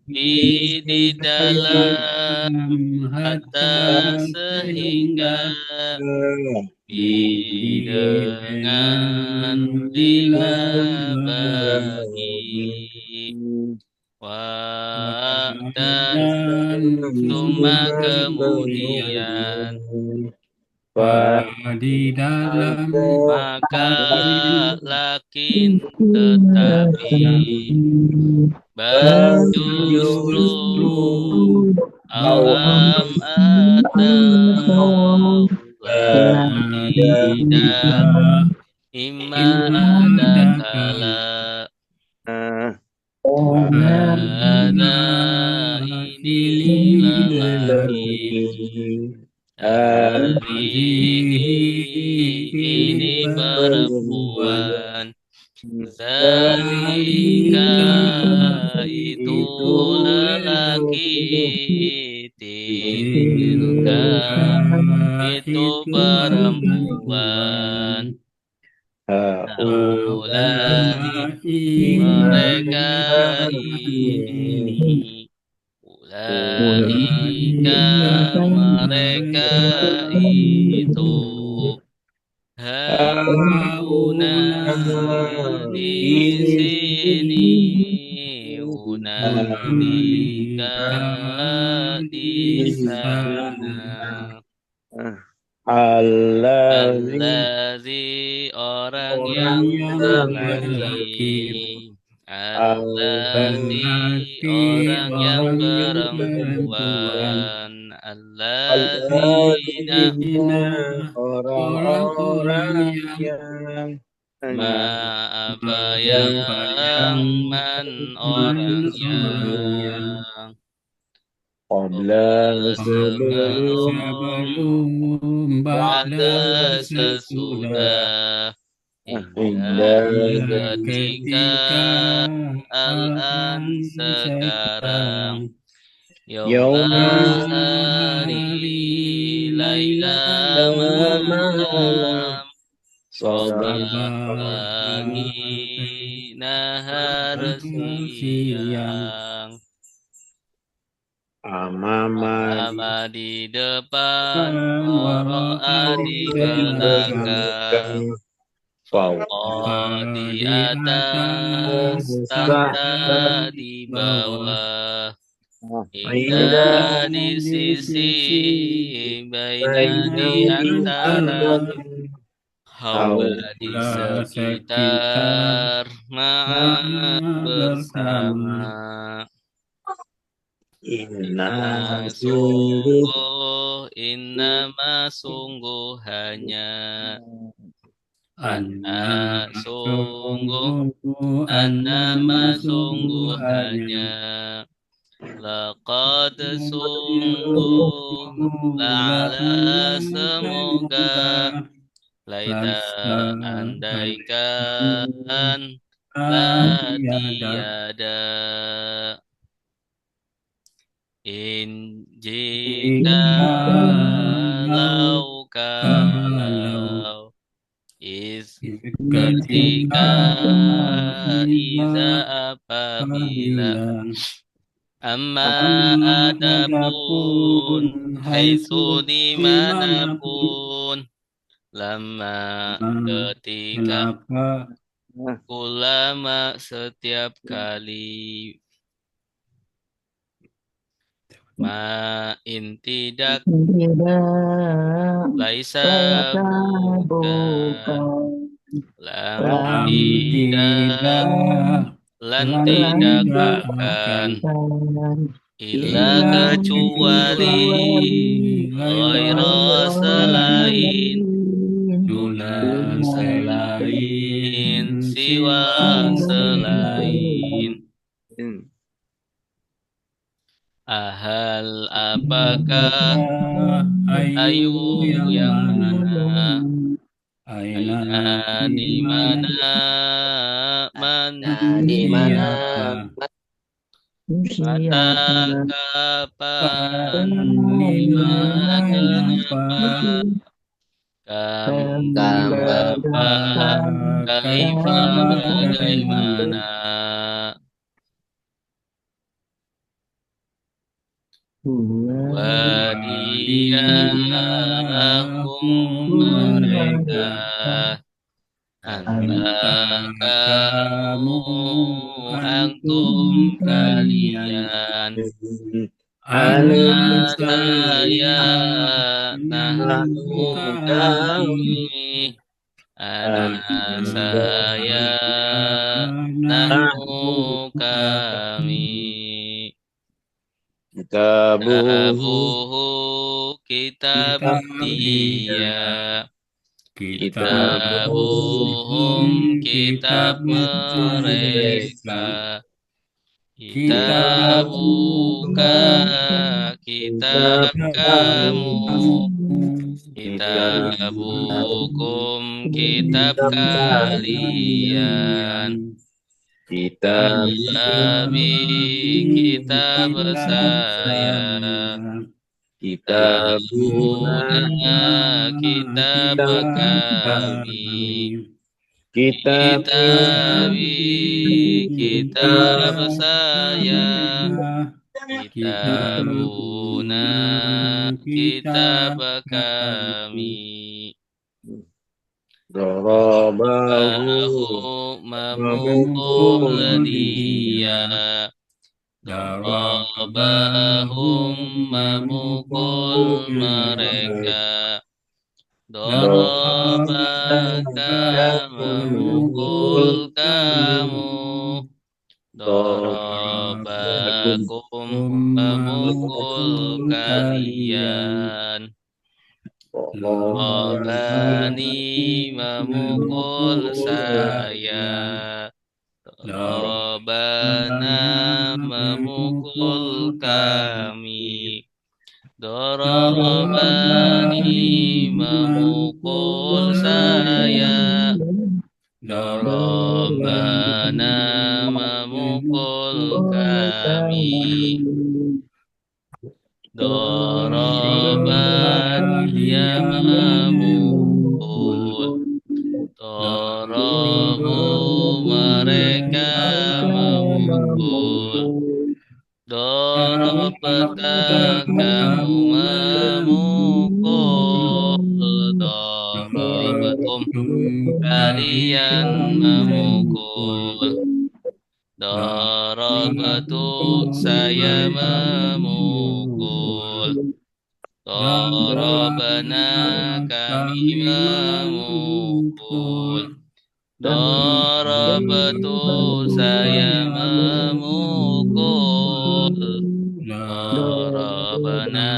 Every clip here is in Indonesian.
di dalam hatta sehingga dengan lila bagi dan cuma kemudian di dalam maka lakin tetapi bal justru awam atau tidak imma ada kala ada ini lelaki ini perempuan zalika itu lelaki tilka itu perempuan ulai mereka ini ulaika mereka itu hauna di sini unalika di sana allazi orang yang lelaki allazi orang yang perempuan allazina orang-orang yang apa yang man orang yang Qabla sebelum ba'da sesudah hingga ketika al-an sekarang yauma hari laila malam sobat pagi nahar siang Amama di depan wara'a di belakang fawqa di atas tahta di bawah indah di sisi baina di antara haula di sekitar ma'a bersama Inna sungguh hanya sungguh hanya laqad sungguh la'ala semoga laita andaikan la tiada jika kalau ketika iza apabila amma adapun haitsu dimanapun lama ketika ulama setiap kali tidak laisa bukan lam tidak lan tidak akan illa kecuali ghaira selain siwa selain ahal apakah ayu yang mana aina di mana mata kapan lima kenapa apa kaifa bagaimana Wadiyakum mereka anta kamu antum kalian kalian ana ana saya saya nahnu kami kami ana saya nahnu kami Kitabuhu tabuhu kitab kitab dia dia kitabuhum kitabuhum kitab kitab mereka mereka kitabuka kitabuka kitab kitab kamu kamu kitabukum kitab kitab kalian kalian kitab kitabi kitab kitab saya saya kitabuna tabuna kitab kitab kami kami kitabuna kitabi kitab kitab saya saya kitabuna kitabuna kitab kitab kami kami Darabahu Darabahu memukul memukul dia dia Darabahum Darabahum memukul memukul mereka mereka Darabaka memukul memukul kamu kamu Darabakum memukul memukul kalian kalian Darabani Darabani memukul memukul saya saya Darabana memukul memukul kami kami Darabani Darabani memukul memukul saya saya Darabana Darabani memukul memukul kami kami Daraba dia Darabani memukul memukul Darabu mereka mereka memukul memukul Darabata kamu kamu memukul memukul Darabatum kalian kalian memukul memukul Darabatu saya saya memukul memukul Darabana kami kami memukul memukul Darabatu saya saya memukul memukul Darabana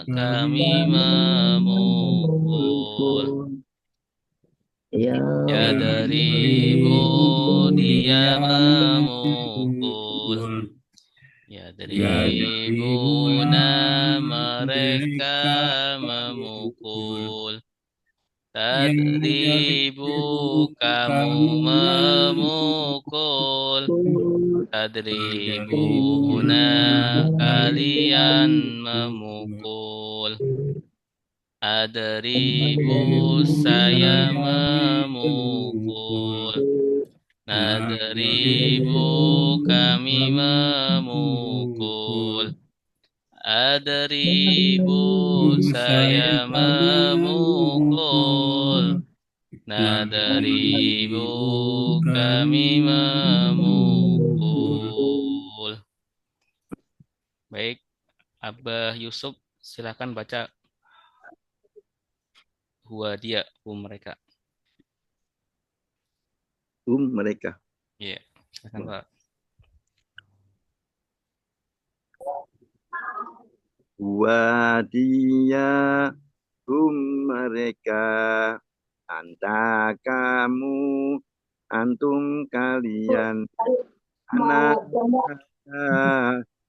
kami memukul Ya dari dia memukul Ya dari mereka memukul Tadribu kamu memukul Tadribuna kalian memukul Adribu saya memukul Nadribu kami memukul Adribu saya memukul Nadribu kami memukul. Baik, Abah Yusuf silakan baca huwa dia mereka. mereka. Iya, silakan Pak. Wadia mereka anta kamu antum kalian anak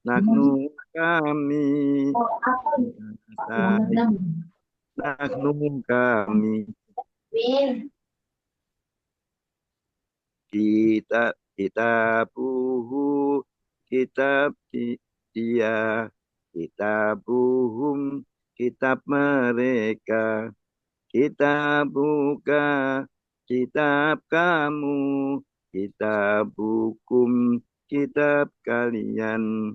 naknu kami naknu kami kitabuhu kitab dia kitabuhum kitab mereka kitabuka kitab kamu kitabukum kitab kalian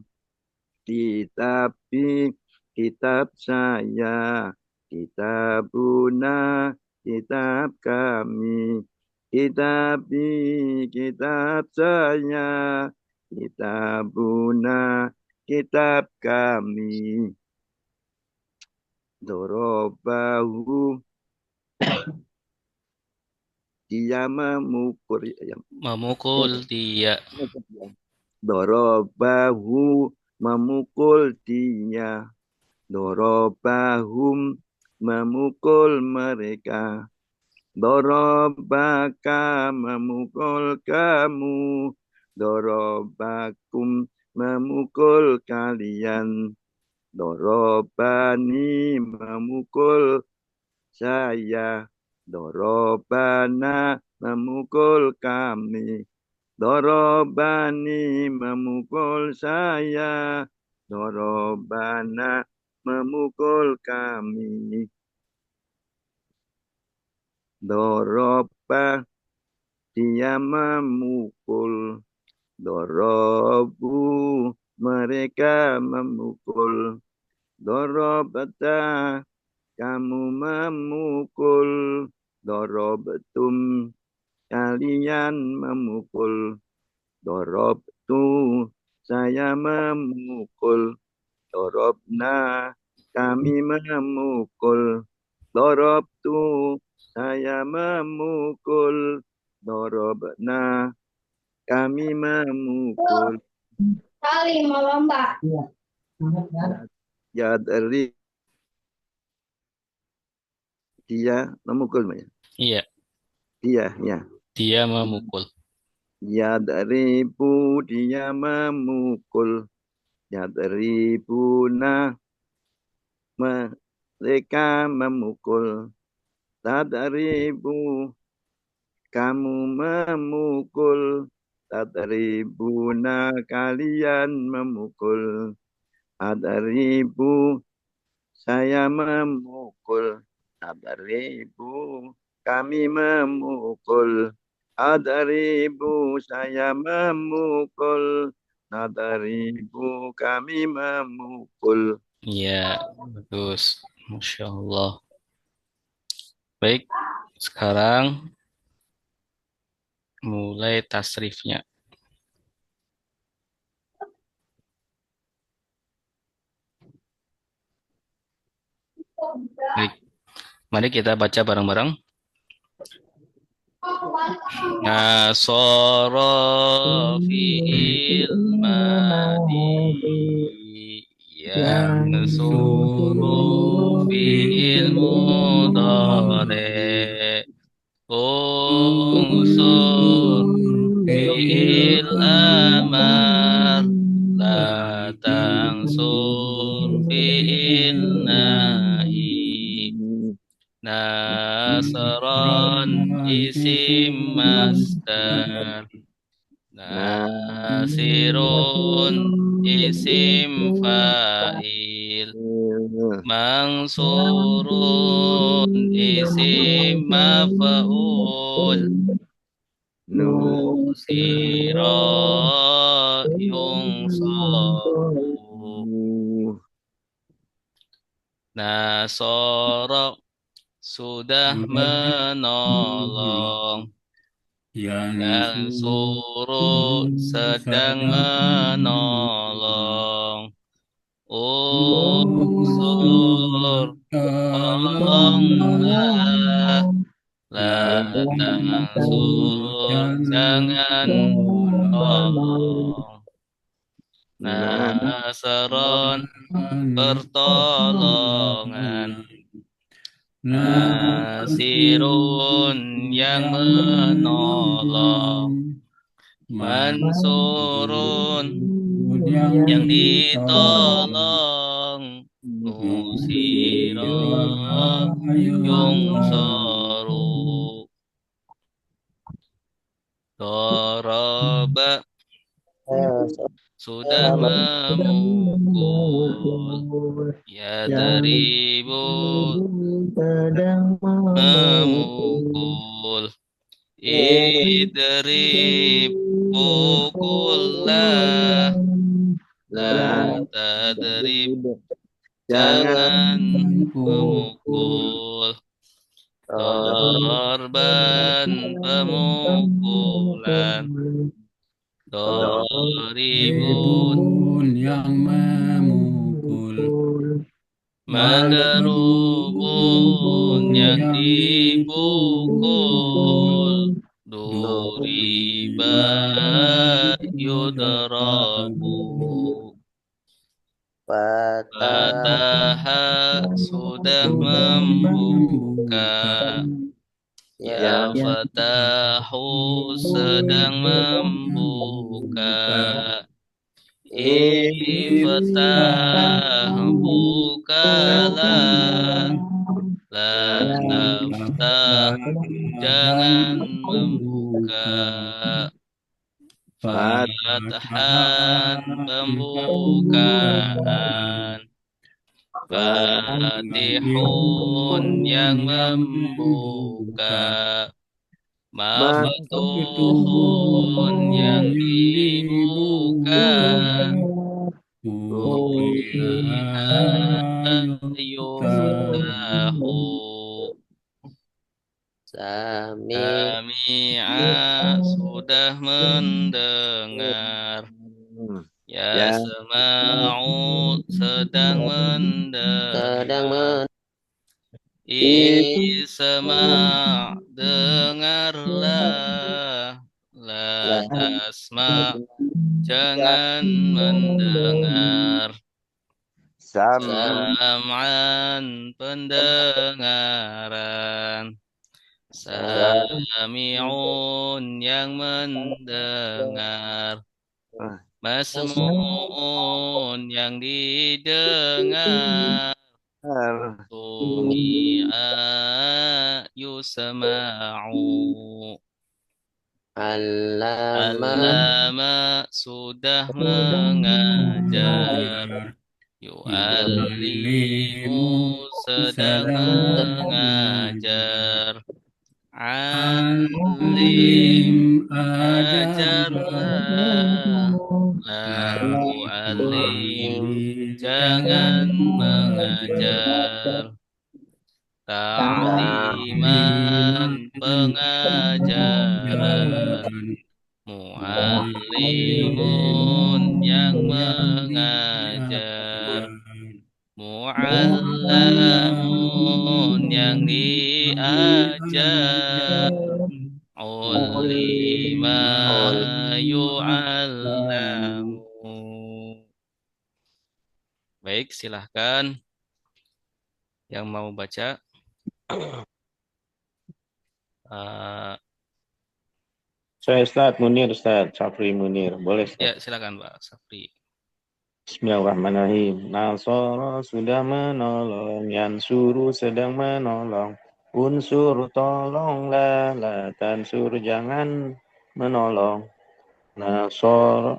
kitabi kitab saya, kitabuna, kitab kami, kitab saya, kitabuna, kitab kami. Dorobahu, dia memukul. Memukul dia. Dorobahu, memukul dia. Dorobahum, memukul mereka. Dorobaka, memukul kamu. Dorobakum, memukul kalian. Dorobani, memukul saya. Dorobana, memukul kami. Dorobani, memukul saya. Dorobana, memukul kami. Doroba, dia memukul. Dorobu, mereka memukul. Dorobata, kamu memukul. Dorobetum, kalian memukul. Dorobtu, saya memukul. Dorobna, kami memukul. Dorobtu, saya memukul. Dorobna, kami memukul. Kali mau lomba. Ya dari dia memukul. Iya, Dia, ya. dia memukul. Ya dari dia memukul. Ya dari mereka memukul. Tadribu, kamu memukul. Tadribuna, kalian memukul. Adribu, saya memukul. Adribu, kami memukul. Adribu, saya memukul. Adribu, kami memukul. Iya, bagus. Masya Allah. Baik, sekarang mulai tasrifnya. Baik, mari kita baca bareng-bareng. Nasara fi'il madi yansuru fi'il mudhari unsur fi'il amar la tangsur fi'il nahi nasaron isim masdar nasirun isim fa'il mansurun isim maf'ul nusira yungsaru nasara sudah menolong yang suruh sedang menolong unsur tolonglah la tangsur jangan menolong nasaron pertolongan nasirun yang menolong mansurun yang ditolong nusira yungsaru daraba sudah memukul yadribu memukul idrib pukullah la tadrib jangan memukul. memukul. Dorban pemukulan. Doribun Ribun yang memukul. Madarubun yang Yang dipukul. dipukul. Duriba yudarabu. Fataha sudah membuka. Ya Fatahu sedang membuka. Iftah bukalah. La taftah jangan membuka. Fatahan pembukaan. Fatihun yang membuka. Maftuhun yang dibuka. Futiha yuftahu. Sami'a sudah mendengar. Ya sema'u sedang mendengar. Isma' dengarlah. La tasma' jangan mendengar. Sam'an pendengaran. Sami'un yang mendengar. Masmu'un yang didengar. Sumi'a yusma'u. Allama sudah mengajar. Yu'allimu sedang mengajar. Alim ajarlah. La tu'alim jangan mengajar. Ta'liman pengajaran. Mu'allimun yang mengajar. Mu'allamun yang diajar. Ulima yu'allamu. Baik, silahkan yang mau baca. Saya Ustaz Munir, Ustaz Safri Munir. Boleh Ustaz? Ya, silakan Pak Safri. Bismillahirrahmanirrahim. Nasara sudah menolong, Yansuru sedang menolong. Unsur tolonglah, la tansur jangan menolong.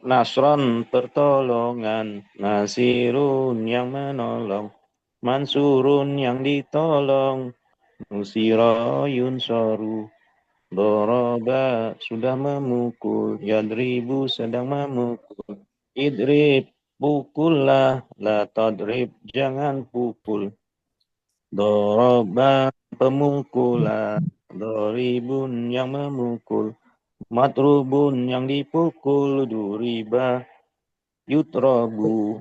Nasron pertolongan, Nasirun yang menolong. Mansurun yang ditolong, Nusira yunsoru. Doroba sudah memukul, Yadribu sedang memukul. Idrib pukullah, la tadrib jangan pukul. Doroba pemukulan, doribun yang memukul. Matrubun yang dipukul, duriba yutrobu.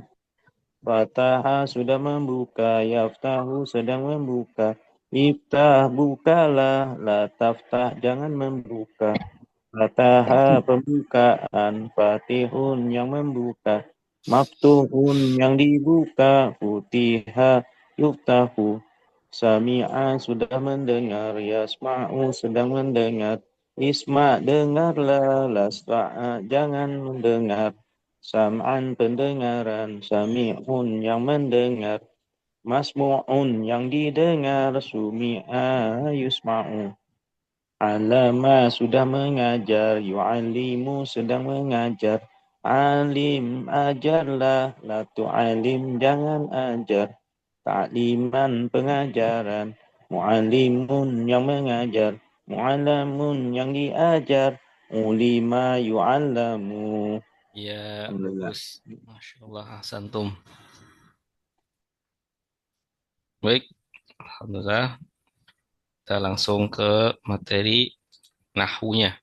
Fataha sudah membuka, yaftahu sedang membuka. Iftah bukalah, la taftah jangan membuka. Fataha pembukaan, fatihun yang membuka. Maftuhun yang dibuka, futiha yuftahu. Sami'a sudah mendengar, yasma'u sedang mendengar. Isma dengarlah, lasfa'a jangan mendengar. Sam'an pendengaran, sami'un yang mendengar. Masmu'un yang didengar, sumi'a yusma'u. Alama sudah mengajar, yu'alimu sedang mengajar. Alim ajarlah, la tu'alim jangan ajar. Ta'liman pengajaran, mu'alimun yang mengajar. Mu'alamun yang diajar, ulima yu'alamu. Ya, bagus. Masya Allah, Santum. Baik, alhamdulillah. Kita langsung ke materi nahwunya.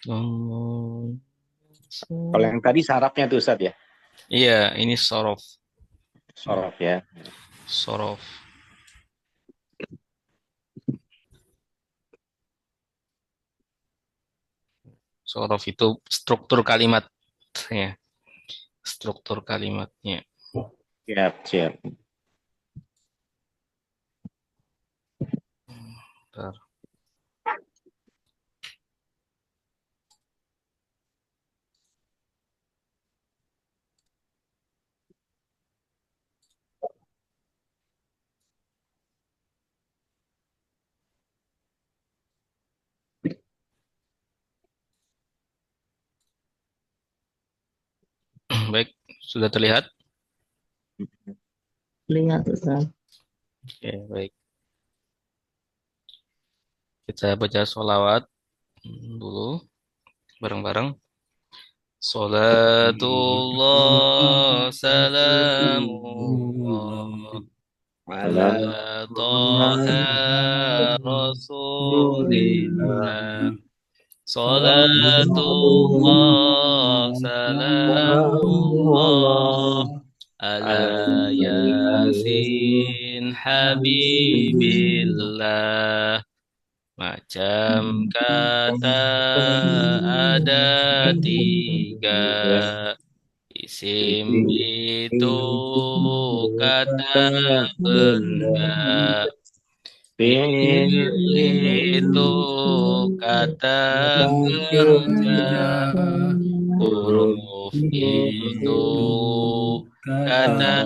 Kalau yang tadi sarafnya tuh Ustaz ya. Iya, ini sorof. Sorof ya. Sorof. Sorof itu struktur kalimat. Ya, struktur kalimatnya. Siap, siap. Bentar. Baik, sudah terlihat? Lihat Ustaz. Oke, baik. Kita baca sholawat dulu bareng-bareng. Salatullah, salamullah, ala Taha Rasulillah. Salatullah, salamullah, ala Yasin Habibillah. Macam kata ada tiga, isim itu kata benda, fi'il itu kata kerja, huruf itu kata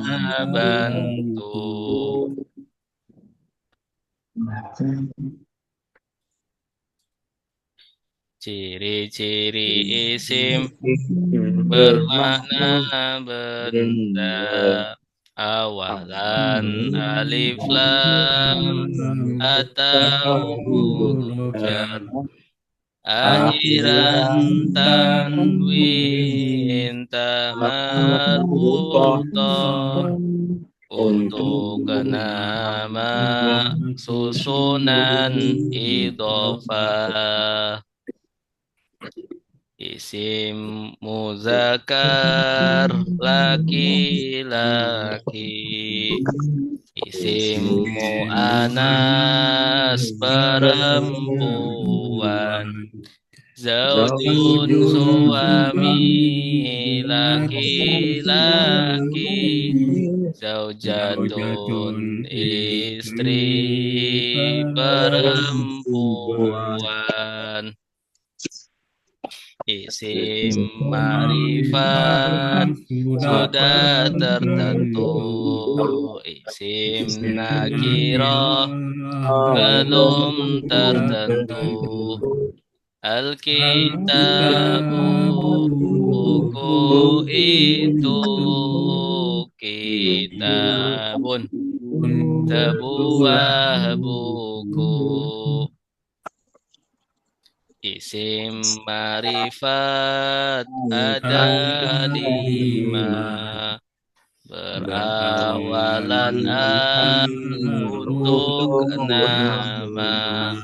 bantu. Ciri-ciri isim bermakna benda. Awalan alif lam atau huruf jar. Akhiran tanwin ta marbutoh. Untuk nama susunan idhofah. Isim muzakkar laki-laki. Isim muannas perempuan. Zaujun suami laki-laki. Zaujatun istri perempuan. Isim ma'rifat sudah tertentu. Isim nakirah belum tertentu. Alkitabu buku itu, kitabun sebuah buku. Isim ma'rifat ada 5, berawalan al untuk nama.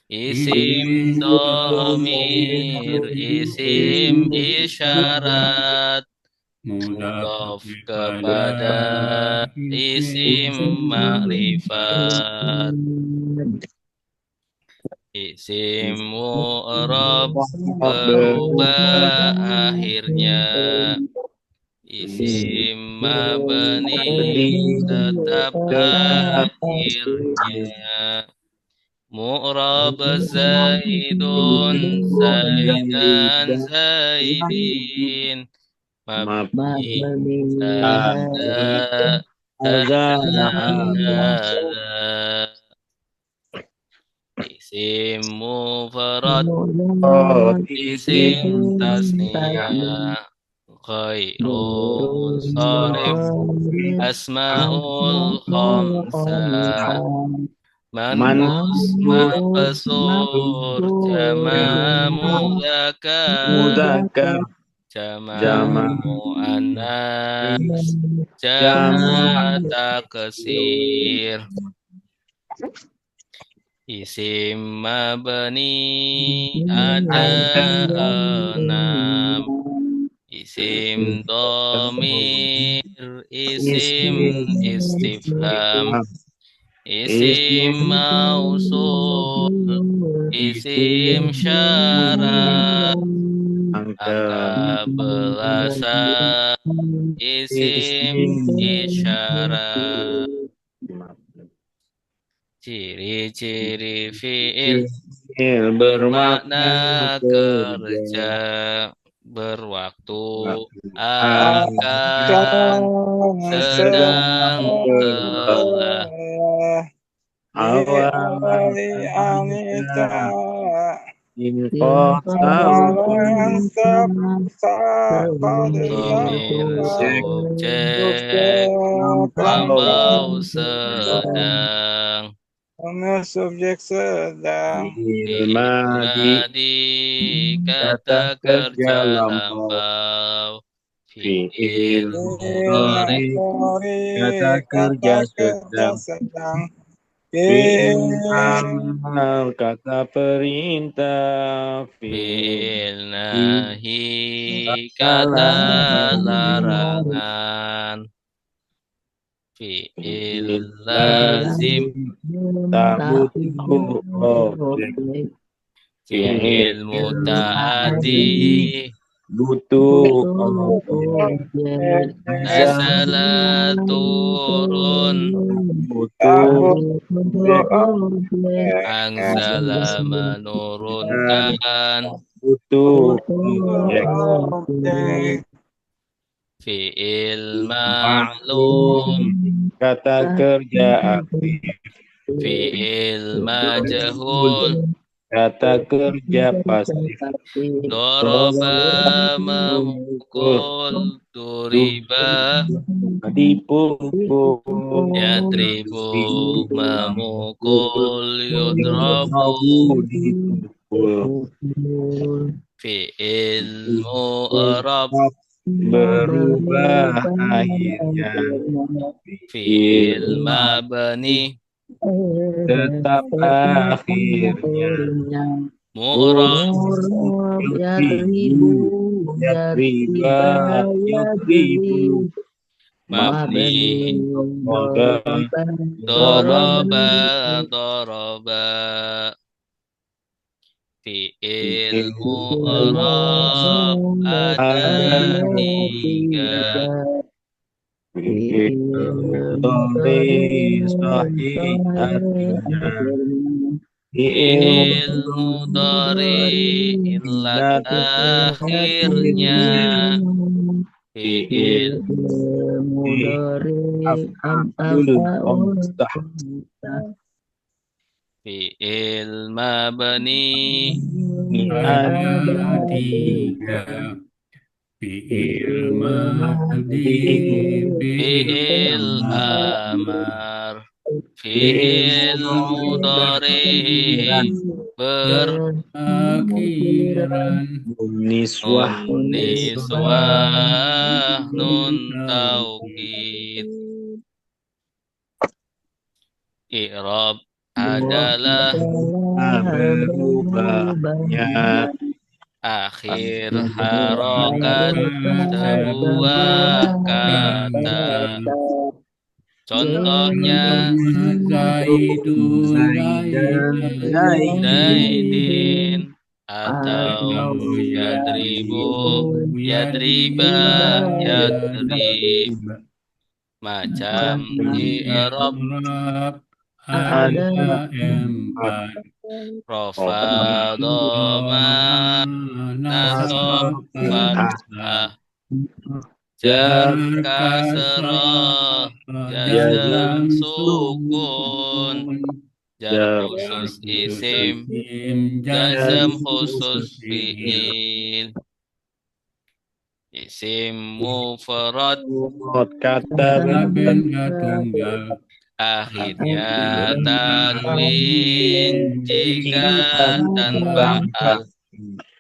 Isim domir, isim isyarat, mudhaf kepada isim ma'rifat. Isim mu'rab berubah akhirnya. Isim mabni tetap akhirnya. Mu'rab Zaidun, Zaidan, Zaidin. Mabni hadza, hadza. Isim mufarad, isim tasniyah. Khairun sarif, asmaul khamsah. Manus maqsur, jama' mudzakkar, Jama' mu'annas jama' taksir. Isim mabni ada 6. Isim dhamir, isim istifham, isim mausul, isim syarat, angka belasan, isim isyarat. Ciri-ciri fi'il bermakna kerja, berwaktu, akan, sedang, telah. Awali anita Domir subjek lambau sedang. subjek sedang. Madi kata kerja lambau. Fi'il mudhari kata kerja sedang. Fi'il kata perintah. Fi'il nahi kata larangan. Fi'il lazim tak butuh objek. Fi'il muta'addi butuh nazala turun, butuh anzala menurunkan. butuh Fi'il ma'lum, kata kerja aktif. fi'il majhul, Kata kerja pasif. doroba memukul, duriba Dipukul. yadribu memukul, yudrabu dipukul. fi'il mu'rab, Berubah akhirnya. fi'il mabni, Tetap akhirnya. mu'rab, yadribu mabni, doroba, fi'il mu'rab ada 3. Sahih artinya. Fi'il mudhari ilat akhirnya. Fi'il fi'il mabni ada 3. Fi'il madi, fi'il amar, fi'il mudhari berakhiran Niswah. niswah nun taukid. I'rab adalah berubahnya akhir harokat sebuah kata. Contohnya Zaidun, Zaidin atau yadribu, yadriba, yadrib. Macam i'rab ada 4. rofa, doma, nasab, fathah, jar, kasrah, jazm, sukun, jar khusus isim, jazm khusus fi'il. Isim mufrad, kata benda tunggal, akhirnya tanwin jika tanpa al.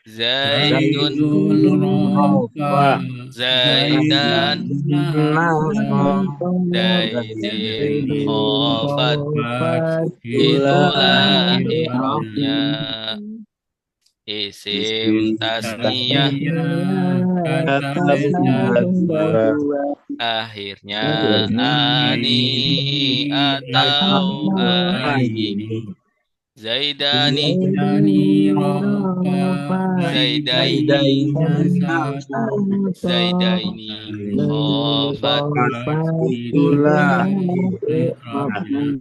Zaidun Zaidun rofa Zaidan nasab Zaidin khofat khofat itulah irobnya i'rabnya. Isim tasniyah tasniyah kata benda dua akhirnya ani ini atau atau aini. ini Zaidani Zaidani rofa Zaidaini nasab Zaidaini khofat itulah i'rabnya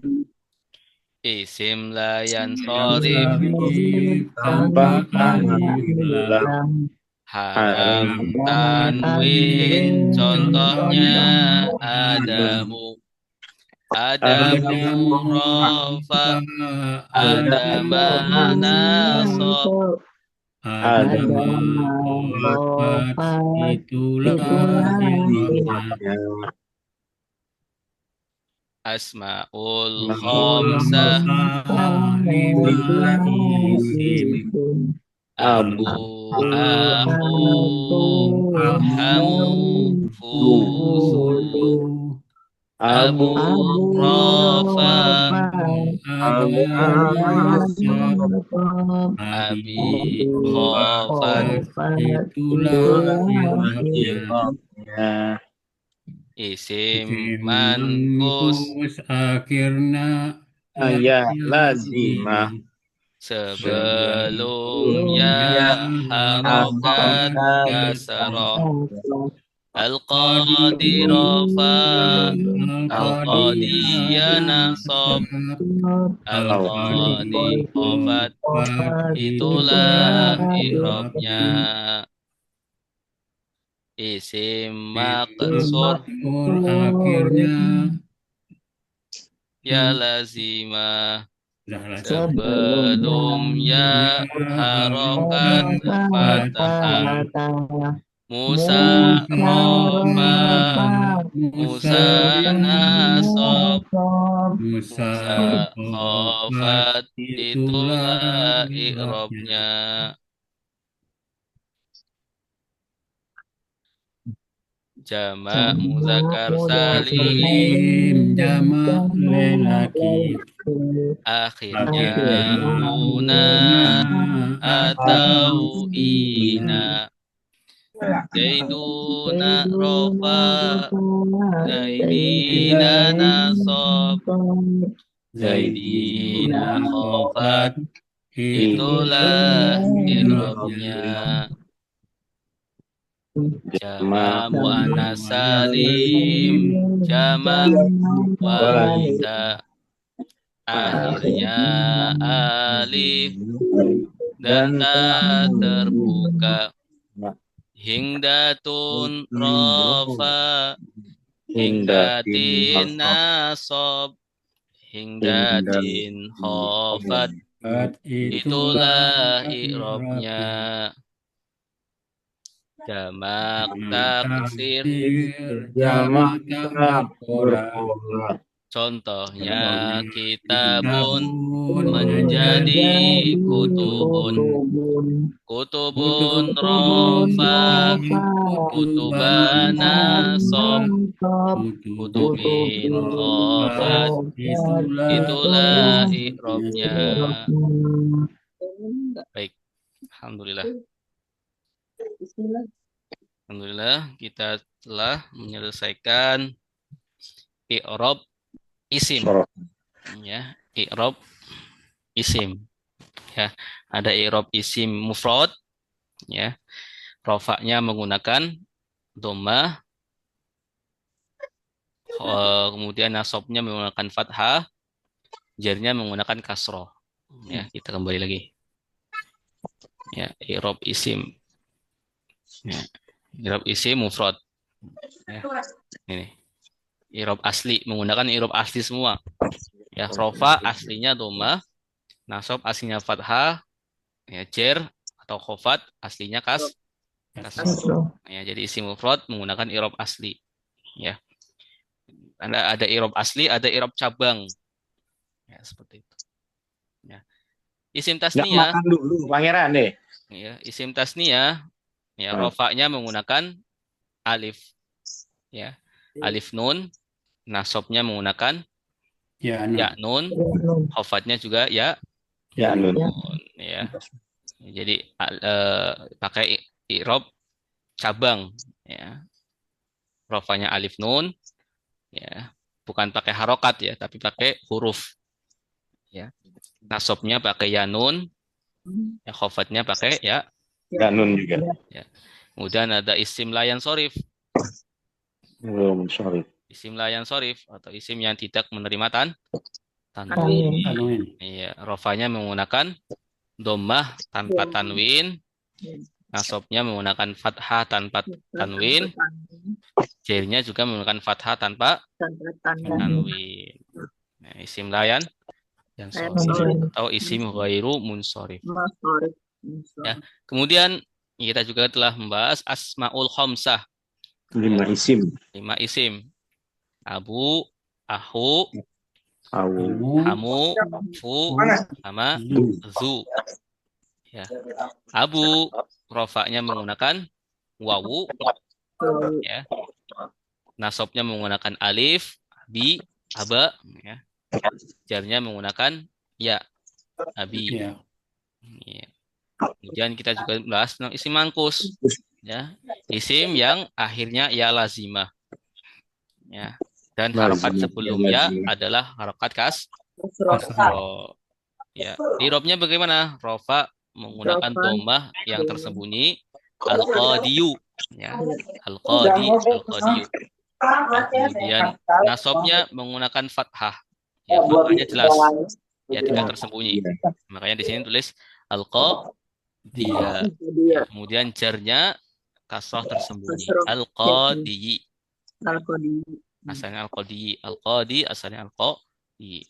isim layan yang sorif sarif tanpa alif lam haram tanwin tanwin contohnya contohnya adamu ada adamu rofa muraffa ada adama nasob ada murafat itulah i'rabnya asmaul khamsah lima isim abu aku hamu fuzu abu rofa ada nasab abi khofat khofat itulah i'rabnya isim isim mankus mankus akhirnya Ya lazimah. lazimah sebelumnya harokat Harokat kasroh Qadiyah al-qadirofa Al-Qadiyah nasob al-qadi khofat Al-Qadiyah itulah itulah i'rabnya. i'rabnya Isim maqsur Maksur akhirnya ya lazimah sebelum sebelumnya harokat harokat fathah Musa rofa Musa nasob Musa Musa khofat khofat itulah itulah i'rabnya i'rabnya. Jamak muzakkar salim Salim jamak lelaki akhirnya una akhirnya atau ina. Zaiduna rofa Zaidina nasob Zaidina khofat itulah i'rabnya. Jamak muannas salim jamak wanita akhirnya alif dan ta terbuka. Hingdatun rofa hingdatin nasob hingdatin khofat itulah i'rabnya. Jamak taksir jamak takora contohnya kitabun menjadi kutubun kutubun rofa kutubana sob kutubin khofat itulah i'rabnya. Baik, alhamdulillah. Alhamdulillah kita telah menyelesaikan i'rab isim. Ya, i'rab isim. Ya, ada i'rab isim mufrad ya. Rofaknya menggunakan dhammah. Kemudian nasabnya menggunakan fathah, jarnya menggunakan kasroh. Ya, kita kembali lagi. Ya, i'rab isim. Ya, i'rab isim mufrad. Ya, ini. I'rab asli menggunakan i'rab asli semua. Ya, rofa aslinya dhammah, nasab aslinya fathah, ya jar atau khofat aslinya kasroh. Ya, jadi isim mufrad menggunakan i'rab asli. Ya. Ada i'rab asli, ada i'rab cabang. Ya, seperti itu. Ya. Isim tasniyah. Makan dulu, Pangeran nih. Ya, isim tasniyah ya rofaknya menggunakan alif ya. Alif nun, nasabnya menggunakan Ya, ya nun. nun, khofatnya juga ya Ya, Nun. nun ya. Jadi pakai i'rab cabang ya. Rofanya alif nun ya. Bukan pakai harokat ya, tapi pakai huruf ya. Nasabnya pakai ya nun, ya khofatnya pakai ya. Ya, Nun juga. Ya. Kemudian ada isim layan sorif. Belum, sorry. Isim layan sorif atau isim yang tidak menerima tanwin. Tanwin. Iya, rofanya menggunakan dhammah tanpa tanwin, nasabnya menggunakan fathah tanpa tanwin, jernya juga menggunakan fathah tanpa tanwin. Nah, isim layan yang sorif atau isim ghairu munsorif. Ya. Kemudian kita juga telah membahas asmaul khamsah, 5 isim. 5 isim. Abu, ahu, Awu. hamu, fu, sama Zu. zu. Ya. Abu, rofaknya menggunakan wawu, ya. Nasabnya menggunakan alif, bi, aba, ya. Jarnya menggunakan ya, abi. Ya. Ya. Kemudian kita juga bahas tentang isim mangkus, ya. Isim yang akhirnya ya lazimah, ya. Dan harokat sebelumnya adalah harokat kasroh. Ya, irobnya bagaimana? Rofa menggunakan dhammah yang tersembunyi al-qadiyu, ya. Al-qadiyu. Ya, kemudian nasabnya menggunakan fathah. Ya, fathahnya jelas, ya tidak tersembunyi. Makanya di sini tulis al-qadiyya. Ya, kemudian jarnya kasrah tersembunyi. Al-qadiyi. Asalnya al-qadiyi. Al-qadi asalnya al-qadi.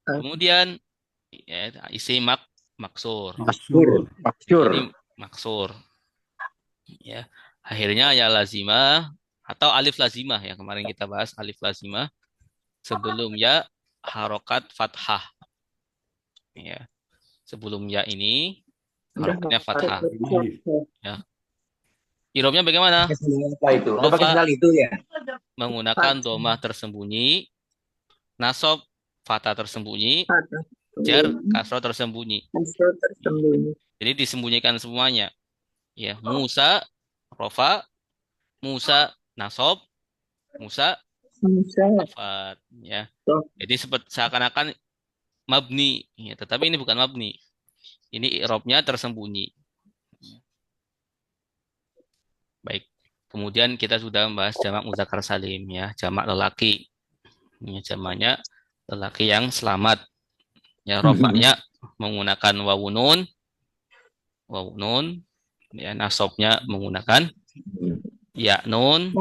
Kemudian ya, isi maksur. Maksur. Maksur. Ini maksur. Ya. Akhirnya ya lazimah atau alif lazimah ya. Kemarin kita bahas alif lazimah sebelum ya harokat fathah. Ya. Sebelum ya ini harokatnya fathah. Ya. Irobnya bagaimana? Apa itu? Udah pakai Rofa sendal itu ya? menggunakan domah tersembunyi, nasab fathah tersembunyi, jar kasroh tersembunyi. Jadi disembunyikan semuanya. Ya, Musa, Rofa, Musa, Nasab, Musa, Rafat. Ya. Jadi seperti seakan-akan mabni. Ya, tetapi ini bukan mabni. Ini i'rabnya tersembunyi. Baik. Kemudian kita sudah membahas jamak muzakkar salim ya, jamak lelaki. Ini jamaknya lelaki yang selamat. Ya, rofaknya menggunakan wawunun, ya, nasabnya menggunakan ya nun,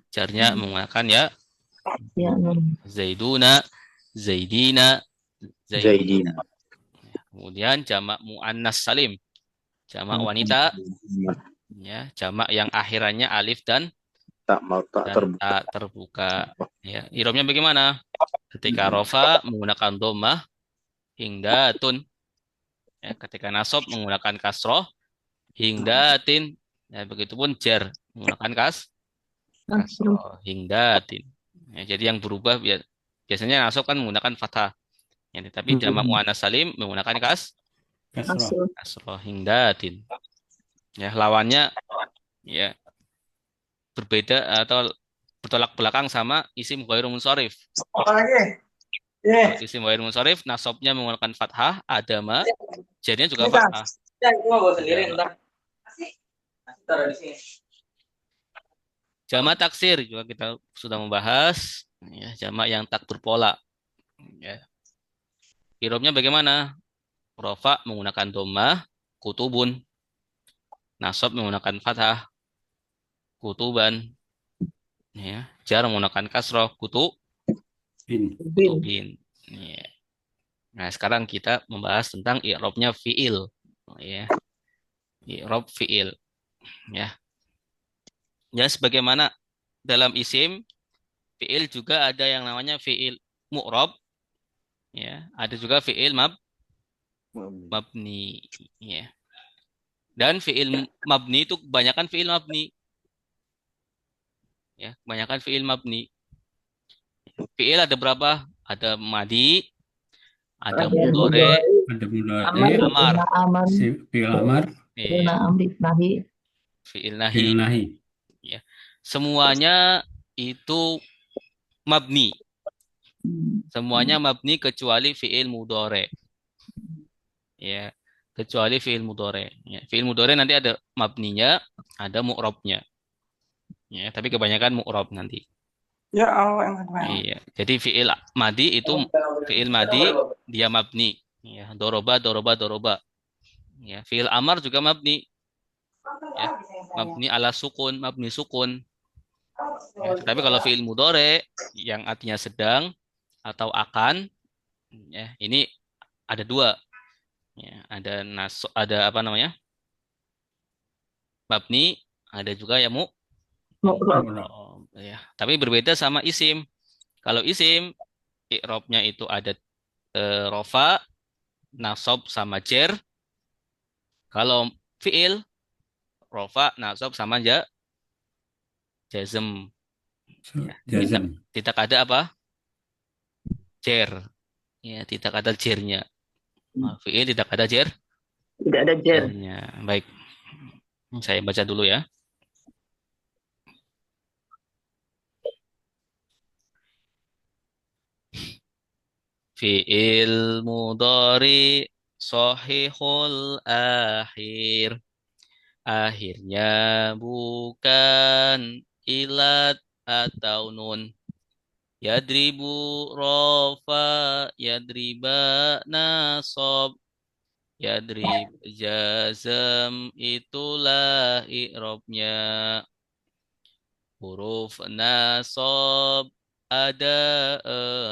jarnya menggunakan ya zaiduna, zaidina, Zaidin. Kemudian jamak muannas salim, jamak wanita, ya, jamak yang akhirannya alif dan Tak mau tak terbuka. tak terbuka. Ya, irobnya bagaimana? Ketika rofa menggunakan dhammah hingdatun. Ya, ketika nasab menggunakan kasroh hingdatin. Ya, begitupun jar menggunakan kasroh hingdatin. Ya, jadi yang berubah biasanya nasab kan menggunakan fathah. Ya, tapi jamak muannas salim menggunakan Kasroh. kasroh hingdatin. Ya, lawannya ya berbeda atau bertolak belakang sama isim ghairu munsharif. Isim ghairu munsharif nasabnya menggunakan fathah, adama, jarnya juga fathah. Jamak taksir juga kita sudah membahas, ya, jamak yang tak berpola. Ya. Irobnya bagaimana? Rofa menggunakan dhammah, kutubun. Nasab menggunakan fathah, kutuban. Ya. Jar menggunakan kasroh, kutubin. Ya. Nah, sekarang kita membahas tentang i'rabnya fi'il. Ya. I'rab fi'il. Ya. Ya, sebagaimana dalam isim, fi'il juga ada yang namanya fi'il mu'rab. Ya. Ada juga fi'il mabni. Ya. Dan fiil mabni itu kebanyakan fiil mabni. Ya, kebanyakan fiil mabni. Fiil ada berapa? Ada madi, ada mudore, Ada ada mudhari, amar. fi'il amar, Iya, nahi. fiil nahi. fi'il nahi. Ya. Semuanya itu mabni. Semuanya mabni kecuali fiil mudore. Ya, kecuali fiil mudore. Ya, fiil mudore nanti ada mabninya, ada mu'rabnya. Ya, tapi kebanyakan mu'rab nanti. Ya Allah yang kedua. Iya, jadi fiil madi itu fiil madi dia mabni. Ya, doroba, doroba, doroba. Ya, fiil amar juga mabni. Ya, mabni ala sukun, mabni sukun. Ya, tetapi kalau fiil mudore yang artinya sedang atau akan, ya, ini ada dua. Ya, ada apa namanya? Mabni, ada juga yang ya. Tapi berbeda sama isim. Kalau isim, i'rabnya itu ada rofa, nasab sama jer. Kalau fiil, rofa, nasab sama jazm. Ya, Jazm. tidak ada apa? Jer. Ya, tidak ada jernya. Fiil tidak ada Tidak ada jer. jernya. Baik. Saya baca dulu ya. Fi'il mudhari sahihul akhir. Akhirnya bukan ilat atau nun. Yadribu rofa, yadriba nasab, yadrib jazam, itulah i'rabnya. Huruf nasab ada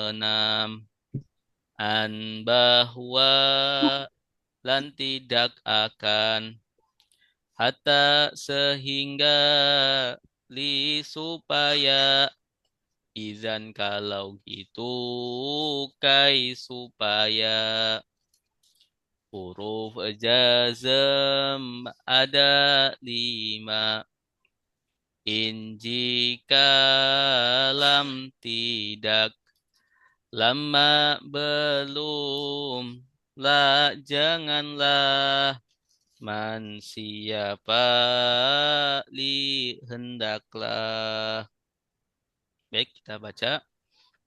6. An bahwa lan tidak akan. Hatta sehingga li supaya. Izan kalau gitu kai supaya. Huruf jazm ada 5. In jika lam tidak. Lama belum. La janganlah. Man siapa li hendaklah. Baik, kita baca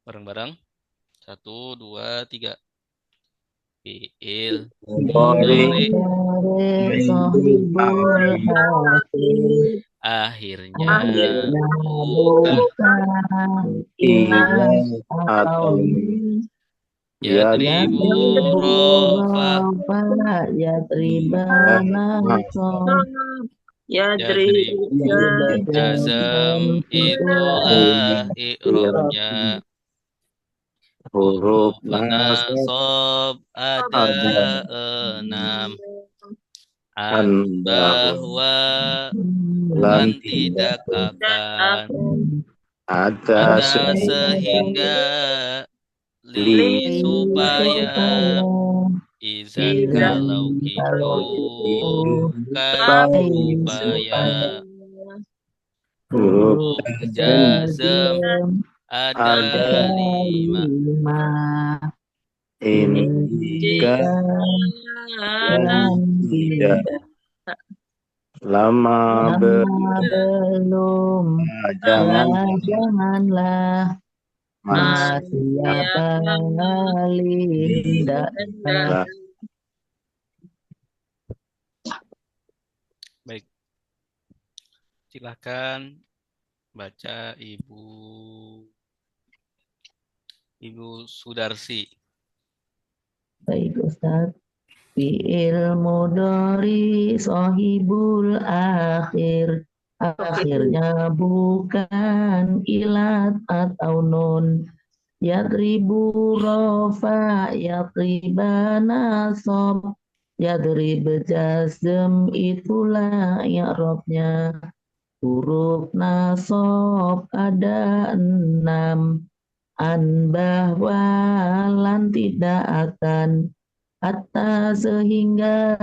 bareng-bareng. 1, 2, 3. Fi'il mudhari akhirnya bukan atau yadribu rofa yadribu jazam itulah i'rabnya. huruf nasab ada 6. An bahwa lan tidak akan. ada Sehingga li supaya. Izan kalau gitu kai supaya. huruf Jazm ada 5. ini jika tidak lama belum. Janganlah siapa linda. Baik, silakan baca Ibu Sudarsi. Baik Ustaz. Fi'il mudhari sahibul akhir. Akhirnya bukan ilat atau nun. Yadribu rofa, yadriba nasab, yadrib jazm itulah i'rabnya. Huruf nasab ada 6. An bahwa lan tidak akan. hatta sehingga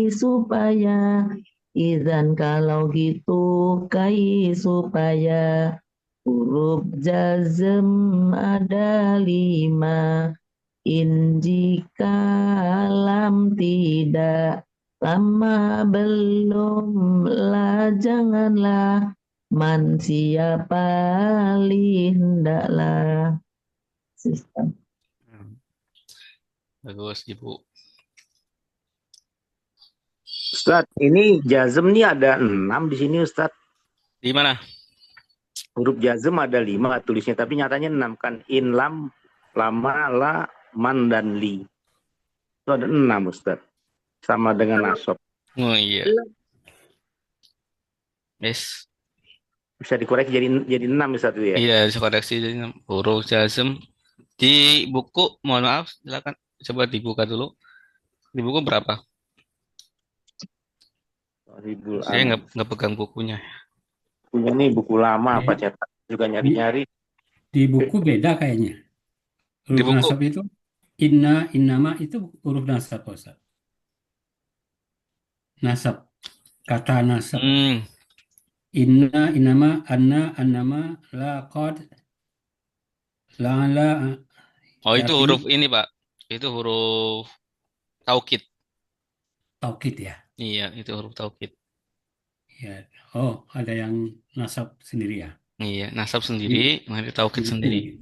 supaya izan kalau gitu kai supaya huruf jazm ada 5 in jika lam tidak lama belum lah janganlah man siapa hendaklah sistem. Bagus, Ibu. Ustaz, ini jazm nih ada 6 di sini Ustaz. Di mana? Huruf jazm ada 5 tulisnya, tapi nyatanya 6 kan. In, lam, lama, la, man, dan li. Itu ada 6 Ustaz. Sama dengan nasab. Oh iya. Yes. Bisa dikoreksi jadi 6 Ustaz itu ya? Iya, bisa koreksi jadi huruf jazm. Di buku, mohon maaf, silakan coba dibuka dulu. Di buku berapa? Ribul Saya nggak pegang bukunya. Punya nih buku lama apa Iya. cetak juga nyari-nyari. Di buku beda kayaknya. Di Huruf buku. nasab itu innama itu huruf nasab, Ustaz. Nasab. Kata nasab. Innama, anna, annama, laqad, la'ala, Oh, itu yati, huruf ini, Pak. Itu huruf taukid. taukid ya. Iya, itu huruf taukid. Ya. Oh, ada yang nasab sendiri ya. Iya, nasab sendiri, nanti taukid Itu sendiri.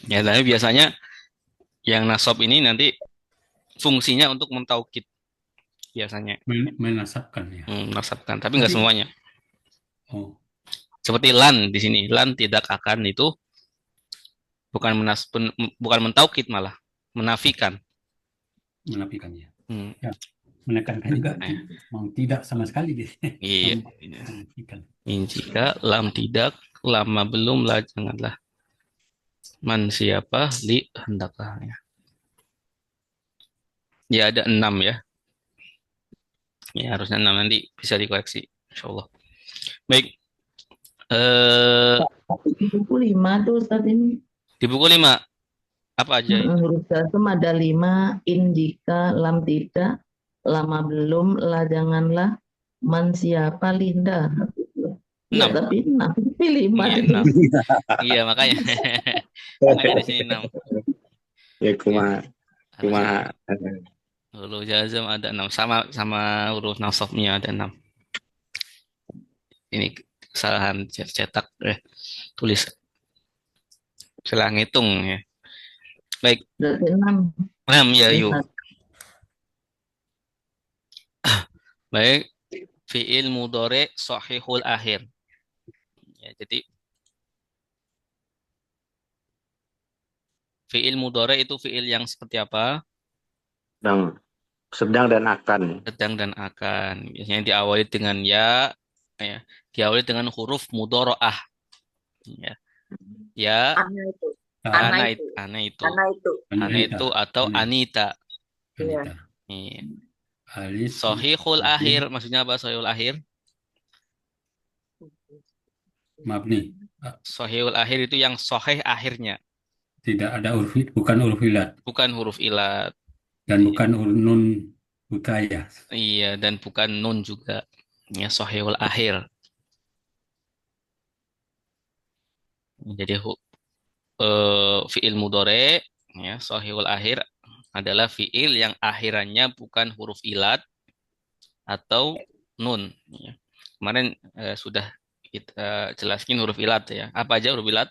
Ya, tapi biasanya yang nasab ini nanti fungsinya untuk mentaukid biasanya. menasabkan ya. Menasabkan, tapi nggak Tapi- semuanya. Oh, Seperti lan di sini, lan tidak akan itu bukan mentaukid malah menafikan. menafikannya. Hmm, Menekankan juga Eh. mau tidak sama sekali gitu. Iya. Menafikan. Jika lam tidak, lama belum lah janganlah. Man siapa li hendaklah ya. Ya ada 6 ya. Ya harusnya 6 nanti bisa dikoreksi insyaallah. Baik. Di buku 5 tuh Ustaz ini. Di buku 5 apa aja itu? Huruf jazm ada 5, in jika, lam tidak, lama belum, lah janganlah, man siapa linda. Iya, 6. tapi 6, tapi 5. Iya, 6. Iya, makanya. Makanya di sini 6. Ya kumaha. Huruf jazm ada 6 sama huruf nasabnya ada 6. Ini kesalahan cetak tulis. Salah ngitung ya. Baik. Berarti 6. 6 ya yuk. Baik. Fi'il mudhari shahihul akhir. Ya, jadi fi'il mudhari itu fi'il yang seperti apa? Sedang dan akan. Sedang dan akan. Biasanya diawali dengan ya, diawali dengan huruf mudharaah. Ya. Ya, ana itu atau anita. Anita. Iya. Alif. Shahihul akhir, maksudnya apa shahihul akhir? Mabni. Shahihul akhir itu yang sahih akhirnya, Tidak ada bukan huruf ilat bukan huruf ilat. dan bukan huruf nun hikayah. Iya, dan bukan nun juga. Ya, shahihul akhir. Jadi fi'il mudhari ya, shahihul akhir adalah fi'il yang akhirannya bukan huruf ilat atau nun ya. Kemarin sudah kita jelaskan huruf ilat ya. Apa aja huruf ilat?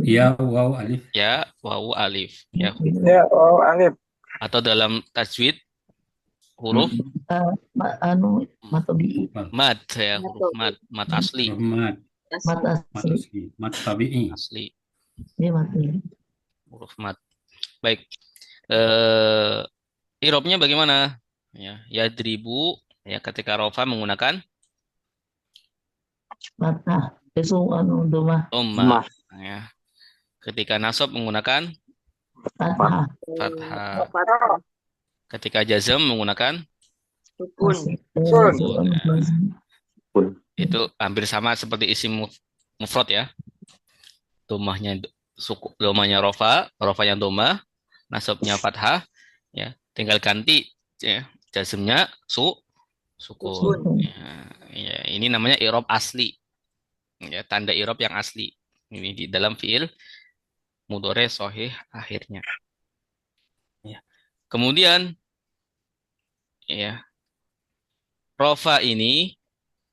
Ya, waw, alif. Ya, wawu, alif. Ya. Ya, oh, alif. Atau dalam tajwid huruf Matobi, mad ya, huruf mad asli. Mat asli. Mat tabi'i. Asli. Ini mati. Huruf mad. Baik. Irobnya bagaimana? Ya, yadribu ya ketika rofa menggunakan Mata. Besok domah. dhammah ya. Ketika nasab menggunakan Fathah. fathah. Ketika jazm menggunakan itu hampir sama seperti isim mufrad ya. Dhammahnya suku domanya rofa, rofanya doma, nasabnya fathah, ya tinggal ganti ya jazmnya sukun. Sukun. Ya, ini namanya i'rab asli, ya tanda i'rab yang asli. Ini di dalam fiil mudhari sahih akhirnya. Ya. Kemudian ya rofa ini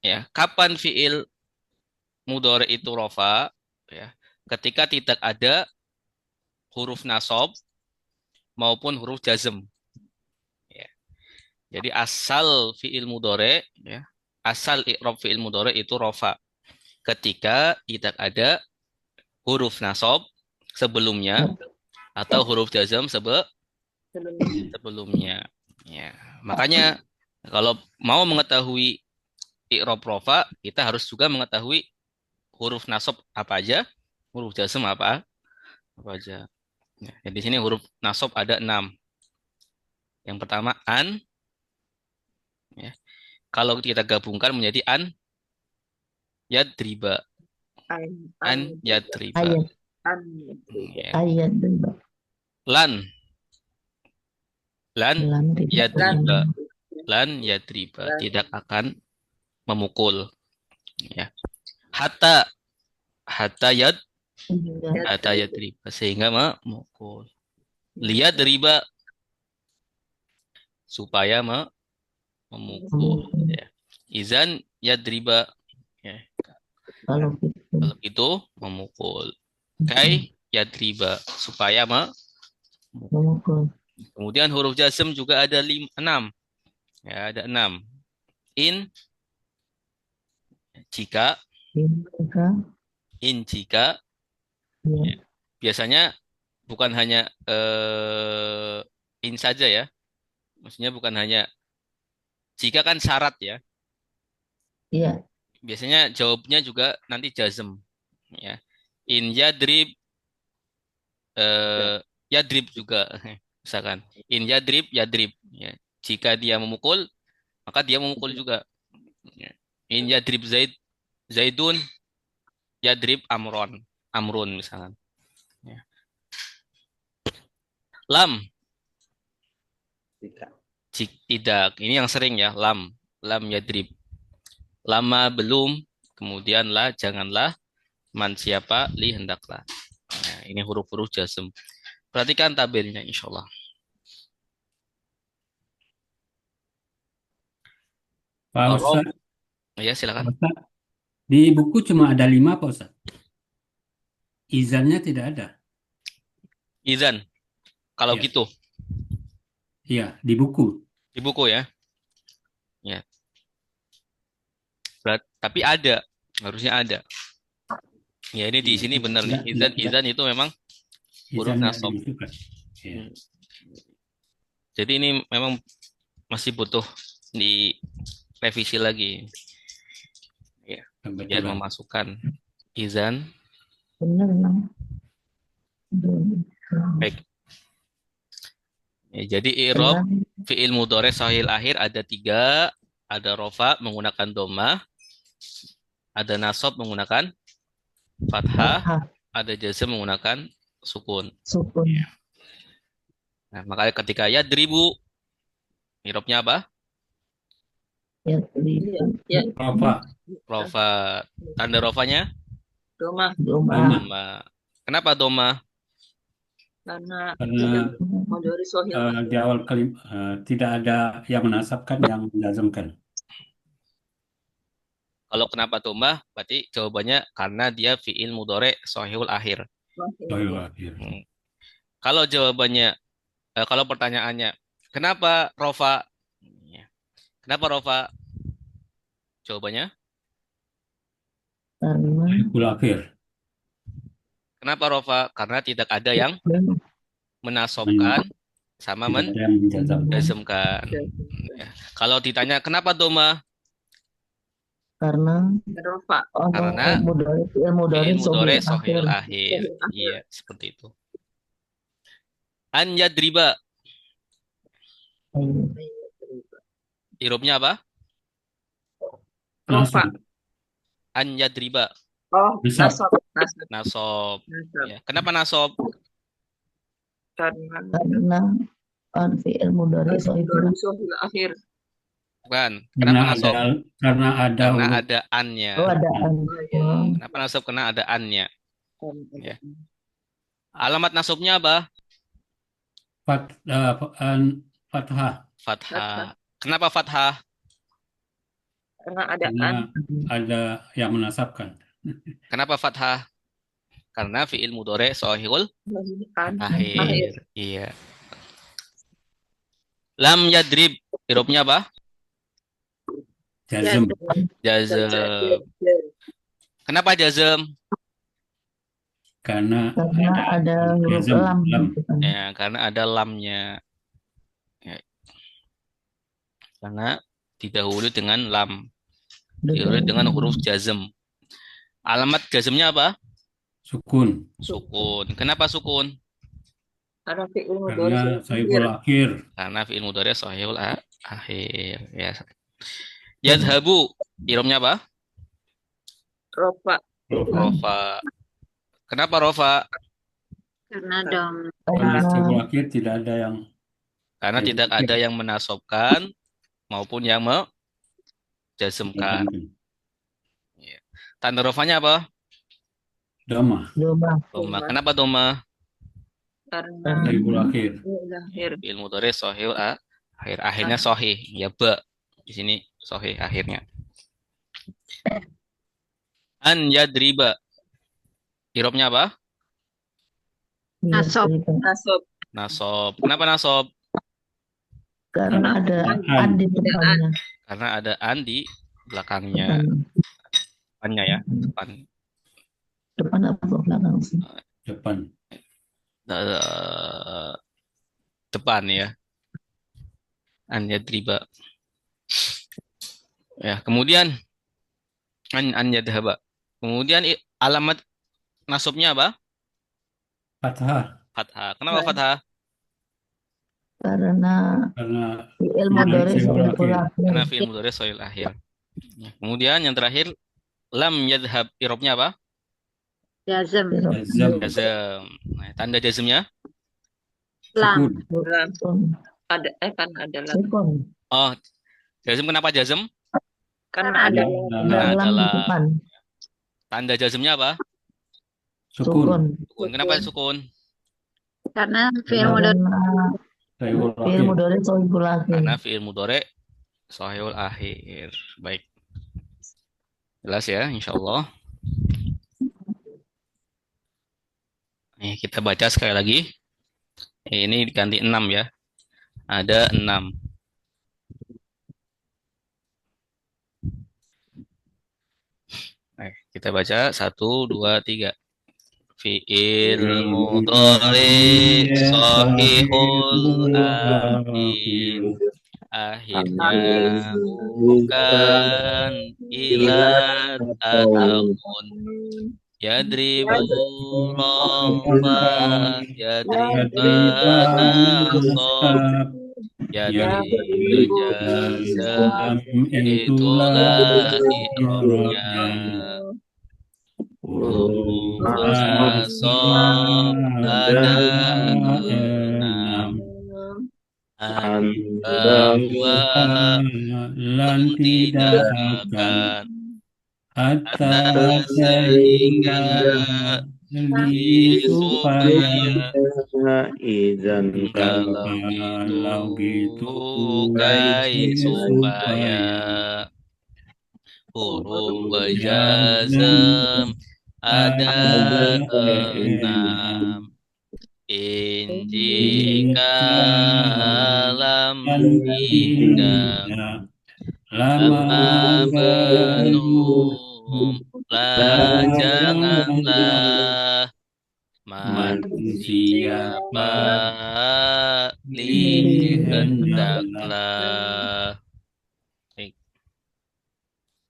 ya kapan fiil mudhari itu rofa ya ketika tidak ada huruf nasab maupun huruf jazm. Ya. Jadi asal fiil mudhari ya asal i'rab fiil mudhari itu rofa ketika tidak ada huruf nasab sebelumnya atau huruf jazm sebelumnya. Ya, makanya kalau mau mengetahui i'rab rofa, kita harus juga mengetahui huruf nasab apa aja, huruf jazm apa aja. Ya, di sini huruf nasab ada 6. Yang pertama an, ya. Kalau kita gabungkan menjadi an yadriba, an yadriba. Ayat. Ya. Ayat riba. Lan Lam riba. yadriba, lan yadriba tidak akan memukul. Ya. Hatta yad hatta yadriba sehingga memukul. Lihat riba supaya memukul. Ya. Izan yadriba ya. Kalau gitu. Kalau itu memukul. Kai yadriba supaya Memukul. kemudian huruf jazm juga ada 6. Ya, ada 6. In jika Jika. jika Ya. ya. Biasanya bukan hanya in saja ya. Maksudnya bukan hanya jika kan syarat ya. Iya. Biasanya jawabnya juga nanti jazm ya. In yadrib yadrib juga misalkan in yadrib yadrib ya. Jika dia memukul maka dia memukul juga. Ya. In yadrib zaidun yadrib amrun misalkan. Ya. Lam tidak ini yang sering ya lam yadrib. Lama belum, kemudian lah, janganlah, man siapa, li hendaklah. Nah, ini huruf-huruf jazm. Perhatikan tabelnya insya Allah. Pak Ustaz, Ya silakan. Pak Ustaz, di buku cuma ada 5 Pak Ustaz. Izannya tidak ada. Izan, kalau Iya. gitu Iya, di buku. di buku ya. Ya. Tapi ada, harusnya ada. Ya ini di sini benar nih. Izan itu memang huruf Izannya nasab. dimasukkan. Iya. Jadi ini memang masih butuh di revisi lagi. Ya, biar Kebetulan. memasukkan izan. Benar, Bang. Baik. Ya, jadi i'rab fi'il mudhari sahih akhir ada 3, ada rofa menggunakan domah, ada nasab menggunakan fathah, Fathah. ada jazm menggunakan sukun. Sukun. Nah, makanya ketika yadribu i'rabnya apa? Ya, ribu. Apa? Rofa. Tanda rofanya Doma. doma. Kenapa doma? Karena Karena di awal tidak ada yang menasabkan, yang menjazmkan. Kalau kenapa doma? Berarti jawabannya karena dia fi'il mudhari sahihul akhir. Oh, iya. Hmm. Kalau jawabannya, kalau pertanyaannya, kenapa rofa? Kenapa rofa? Jawabannya, karena Sahihul akhir. kenapa rofa? Karena tidak ada yang menasobkan sama Tidak ada yang menjazmkan. menjazmkan. Ya. Kalau ditanya kenapa doma? karena Karena mudhari fi'il mudhari sahih sahihul akhir. akhir. Iya, seperti itu. An yadriba. Irobnya apa? Langsung. An yadriba. Oh, Nasab. nasab. Nasab. Nasob. Nasab. Ya. Kenapa nasob? Karena Karena fi'il mudhari dari sohibul sohil akhir. Bukan. Kenapa nasob? Karena ada Karena huruf ada annya. oh ada an. Oh, ya. Kenapa nasob? Karena ada annya. Karena Ya. Alamat nasobnya apa? fathah. Fathah. Kenapa fathah? karena ada Karena an. ada yang menasabkan. Kenapa fathah? Karena fi'il mudhari sohihul An. akhir. Akhir. Iya. Lam yadrib. Irobnya apa? Jazm. Jazm. Jar. Kenapa jazm? Karena ada huruf jazm, lam lam. gitu kan. Ya, karena ada lamnya. Ya. Karena didahului dengan lam. Didahului dengan huruf jazm. Alamat jazmnya apa? Sukun. Sukun. Kenapa sukun? Karena fi'il mudhari Karena sohil sohibul akhir. Karena fi'il mudhari shahihul akhir. Ya. Yadhabu. Irobnya apa? rofa. Rofa. Kenapa rofa? Karena dom. Karena sohibul akhir tidak ada yang Karena tidak ada yang menasobkan maupun yang menjazmkan. Ya. Tanda rofanya apa? Doma. Doma. Kenapa doma? Karena Sohibul akhir. fi'il akhir. Fi'il mudhari shahihul akhir. Akhirnya sahih. Ya ba. Di sini sahih akhirnya. An yadriba. Irobnya apa? Nasob. Nasab. Nasob. Kenapa nasob? Karena ada an di depannya. Karena ada an di belakangnya. Depannya ya. Depan apa belakang sih? Depan. Depan ya. An yadriba. Ya, kemudian an yadhaba. Kemudian alamat nasobnya apa? Fathah. Fathah. Kenapa fathah? Karena fi'il mudhari sohibul akhir. Karena fi'il mudhari shahihul akhir. Ya. Kemudian yang terakhir lam yadhhab, irobnya apa? Jazm. Jazm. Nah, tanda jazmnya? Lam. Sukun. Ada kan ada lam. Sukun. Oh, jazm kenapa jazm? Karena ada Karena lam di adalah depan. tanda jazmnya apa? Sukun. Sukun. Kenapa sukun? Karena Fi'il mudhari sohibul akhir. Karena fi'il mudhari shahihul akhir. Baik. Jelas ya, insyaallah. Nih, kita baca sekali lagi. Ini diganti 6 ya. Ada 6. Kita baca 1, 2, 3. Fi'il mudhari shahihul akhir. Akhirnya bukan ilat ataupun yadribu rofa yadriba nasob yadribu jazam itulah irobnya. Huruf nasob ada 6. Bahwa lan tidak akan atas sehingga supaya izan kalau gitu kai supaya huruf jazm ada 6. Jika lam tidak lama belum lah janganlah man siapa hendaklah.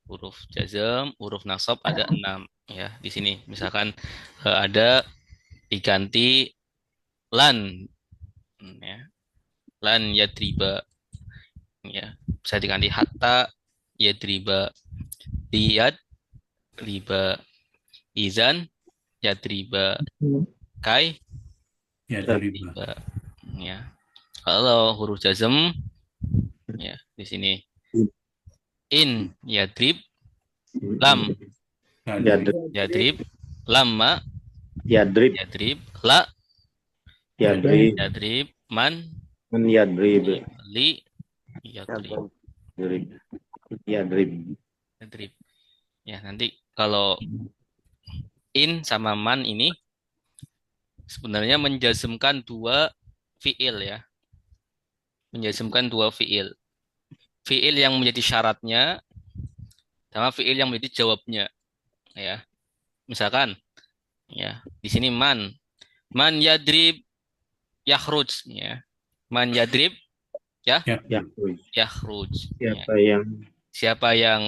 Huruf jazm, huruf nasab ada 6 ya di sini. Misalkan ada diganti lan ya. Lan yadriba ya. Bisa diganti hatta yadriba, liyad riba. izan yadriba, Hmm. kai Ya dariba. yadriba. Ya. Kalau huruf jazm ya di sini in yadrib, lam Ya Yadrib, yadrib, lamma yadrib, yadrib, la yadrib, yadrib, man men yadrib, li yadrib, yadrib, yadrib. yadrib. Ya, nanti kalau in sama man ini sebenarnya menjazmkan dua fiil ya. Menjazmkan dua fiil. Fiil yang menjadi syaratnya sama fiil yang menjadi jawabnya ya. Misalkan ya, di sini man yadrib yakhruj ya. Man yadrib ya Ya. Yadrib. yakhruj ya. Siapa yang Siapa yang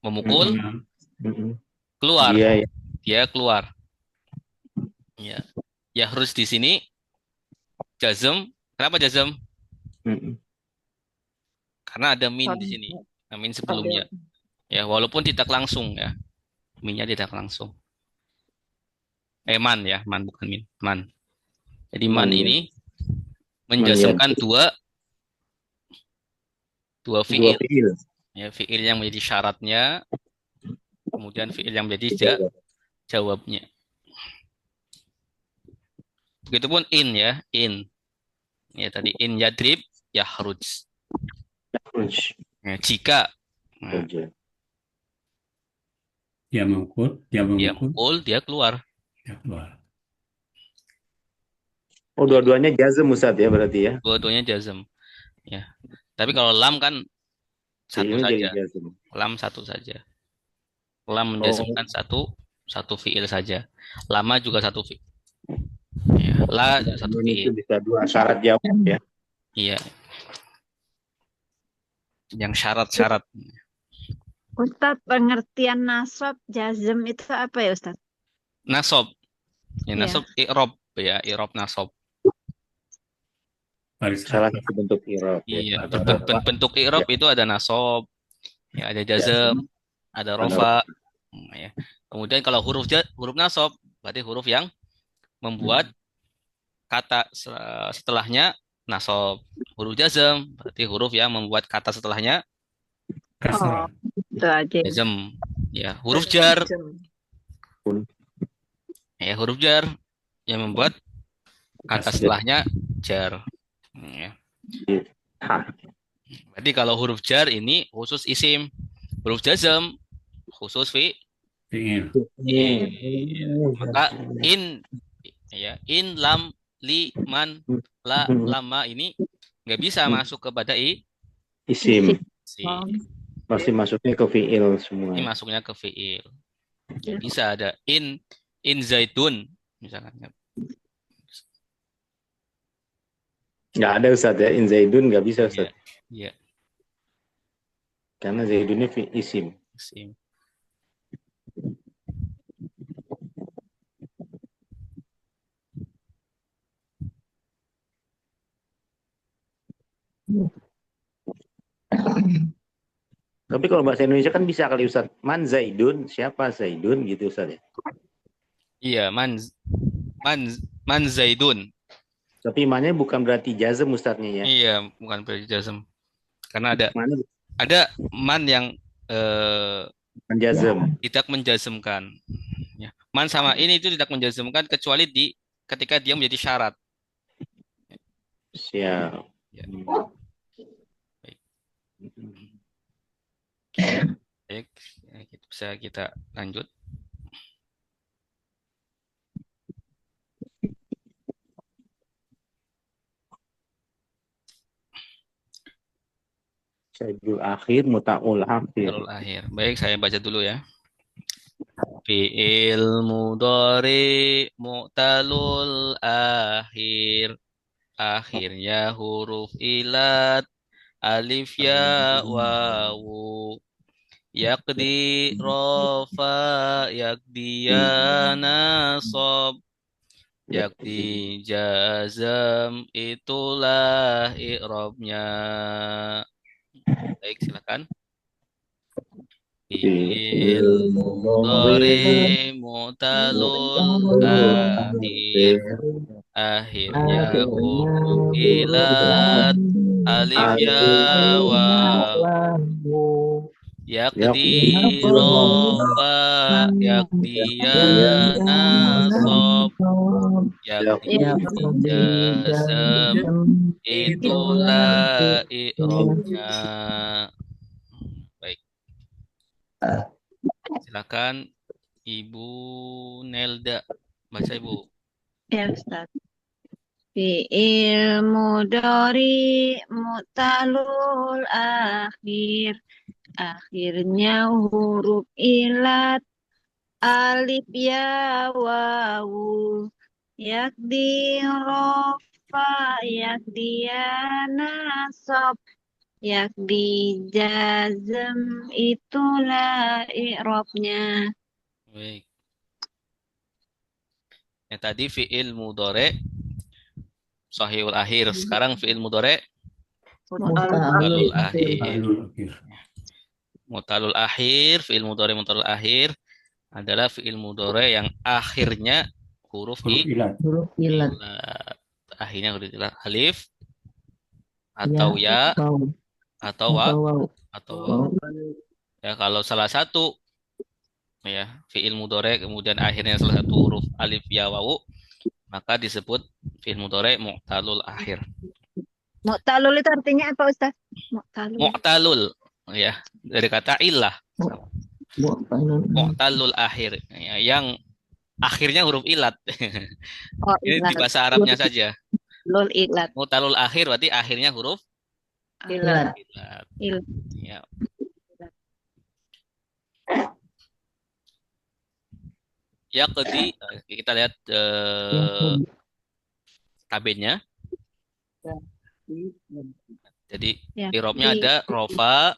memukul Mm-mm. keluar, Dia dia keluar. Ya. Yakhruj di sini jazm. Kenapa jazm? Mm-mm. Karena ada min di sini. Nah, min sebelumnya. Ya, walaupun tidak langsung ya. Minnya tidak langsung. Man ya, man bukan min, man. Jadi man Man, ya. ini menjazmkan dua dua fiil. fiil. Ya, fiil yang menjadi syaratnya, kemudian fiil yang menjadi jawabnya. Begitupun in ya, in. Ya tadi in yadrib yakhruj. Yakhruj. Ya, jika nah, Dia memukul, dia mukul, dia keluar. dia keluar. Oh, dua-duanya jazm Ustaz ya berarti ya. Dua-duanya jazm. Ya. Tapi kalau lam kan satu Fiilnya jadi saja. jazm. Lam satu saja. Lam menjazmkan satu fiil saja. Lama juga satu fiil. Ya, la juga satu Itu fiil. bisa dua syarat jawab ya. Iya. Yang syarat-syarat. Ustadz, pengertian nasab jazm itu apa ya Ustadz? Nasob. Ya, Iya. nasob i'rob ya, i'rob nasob. Baris Salah satu bentuk i'rab ya. Iya, bentuk i'rob itu ada nasob, ya ada jazm, ada rofa. Ya. Kemudian kalau huruf nasob berarti huruf yang membuat kata setelahnya nasob. Huruf jazm berarti huruf yang membuat kata setelahnya kasrah. Itu aja. jazm. Ya, huruf jar. Ya, huruf jar yang membuat kata setelahnya jar. Ya. Berarti kalau huruf jar ini khusus isim, huruf jazm khusus Fiil. Maka in ya, in lam li man la lama ini nggak bisa masuk kepada Isim. Oh. Pasti masuknya ke fiil semua. Ini masuknya ke fiil. Bisa ada in zaitun misalkan. Nggak ada Ustaz ya. In Zaidun nggak bisa Ustaz. Iya. Karena Zaidunnya isim. Isim. Tapi kalau bahasa Indonesia kan bisa kali Ustaz. Man Zaidun, siapa Zaidun gitu Ustaz ya. Iya, man zaidun. Tapi mannya bukan berarti jazm Ustaznya ya. Iya, bukan berarti jazm. Karena ada Mana man yang bukan jazm. tidak menjazmkan. Ya. Man sama ini itu tidak menjazmkan kecuali ketika dia menjadi syarat. Siap. Ya. Baik, bisa kita lanjut. Syai'ul akhir, muta'ul akhir. Akhir. Baik, saya baca dulu ya. Fi'il mudhari mu'talul akhir. Akhirnya huruf ilat, alif ya wawu. Yakdi rofa, yakdi ya nasab, yakdi jazam, itulah i'rabnya. Baik, silakan. fi'il mudhari mu'talul akhir. Akhirnya huruf ilat, alif ya waw. Yakdi rofa, yakdi ya nasob, yakdi jazam, itulah i'robnya. Baik, silakan Ibu Nelda, baca Ibu. Ya, Ustaz. Fi'il mudhari mu'talul akhir. Akhirnya huruf ilat, alif ya wawu. Yakdi rofa, yakdi ya nasab, yakdi jazm, itulah i'rabnya. Baik. Yang tadi fi'il mudhari sahihul akhir. Sekarang fi'il mudhari mu'talul akhir. Mu'talul akhir, fi'il mudhari mu'talul akhir adalah fi'il mudhari yang akhirnya huruf ilat. Huruf ilat. Akhirnya huruf ilat, alif atau ya atau waw. atau waw. Ya, kalau salah satu ya fi'il mudhari kemudian akhirnya salah satu huruf alif ya waw, maka disebut fi'il mudhari mu'talul akhir. Mu'talul itu artinya apa, Ustaz? Mu'talul. Mu'talul ya, dari kata illah. Mu'talul akhir ya, yang akhirnya huruf ilat. Oh, Ini di bahasa Arabnya saja. Lul ilat. Mu'talul akhir berarti akhirnya huruf Ilat. ilat. Ya. Ya, kita lihat tabelnya. Jadi Ya. i'rabnya ada rofa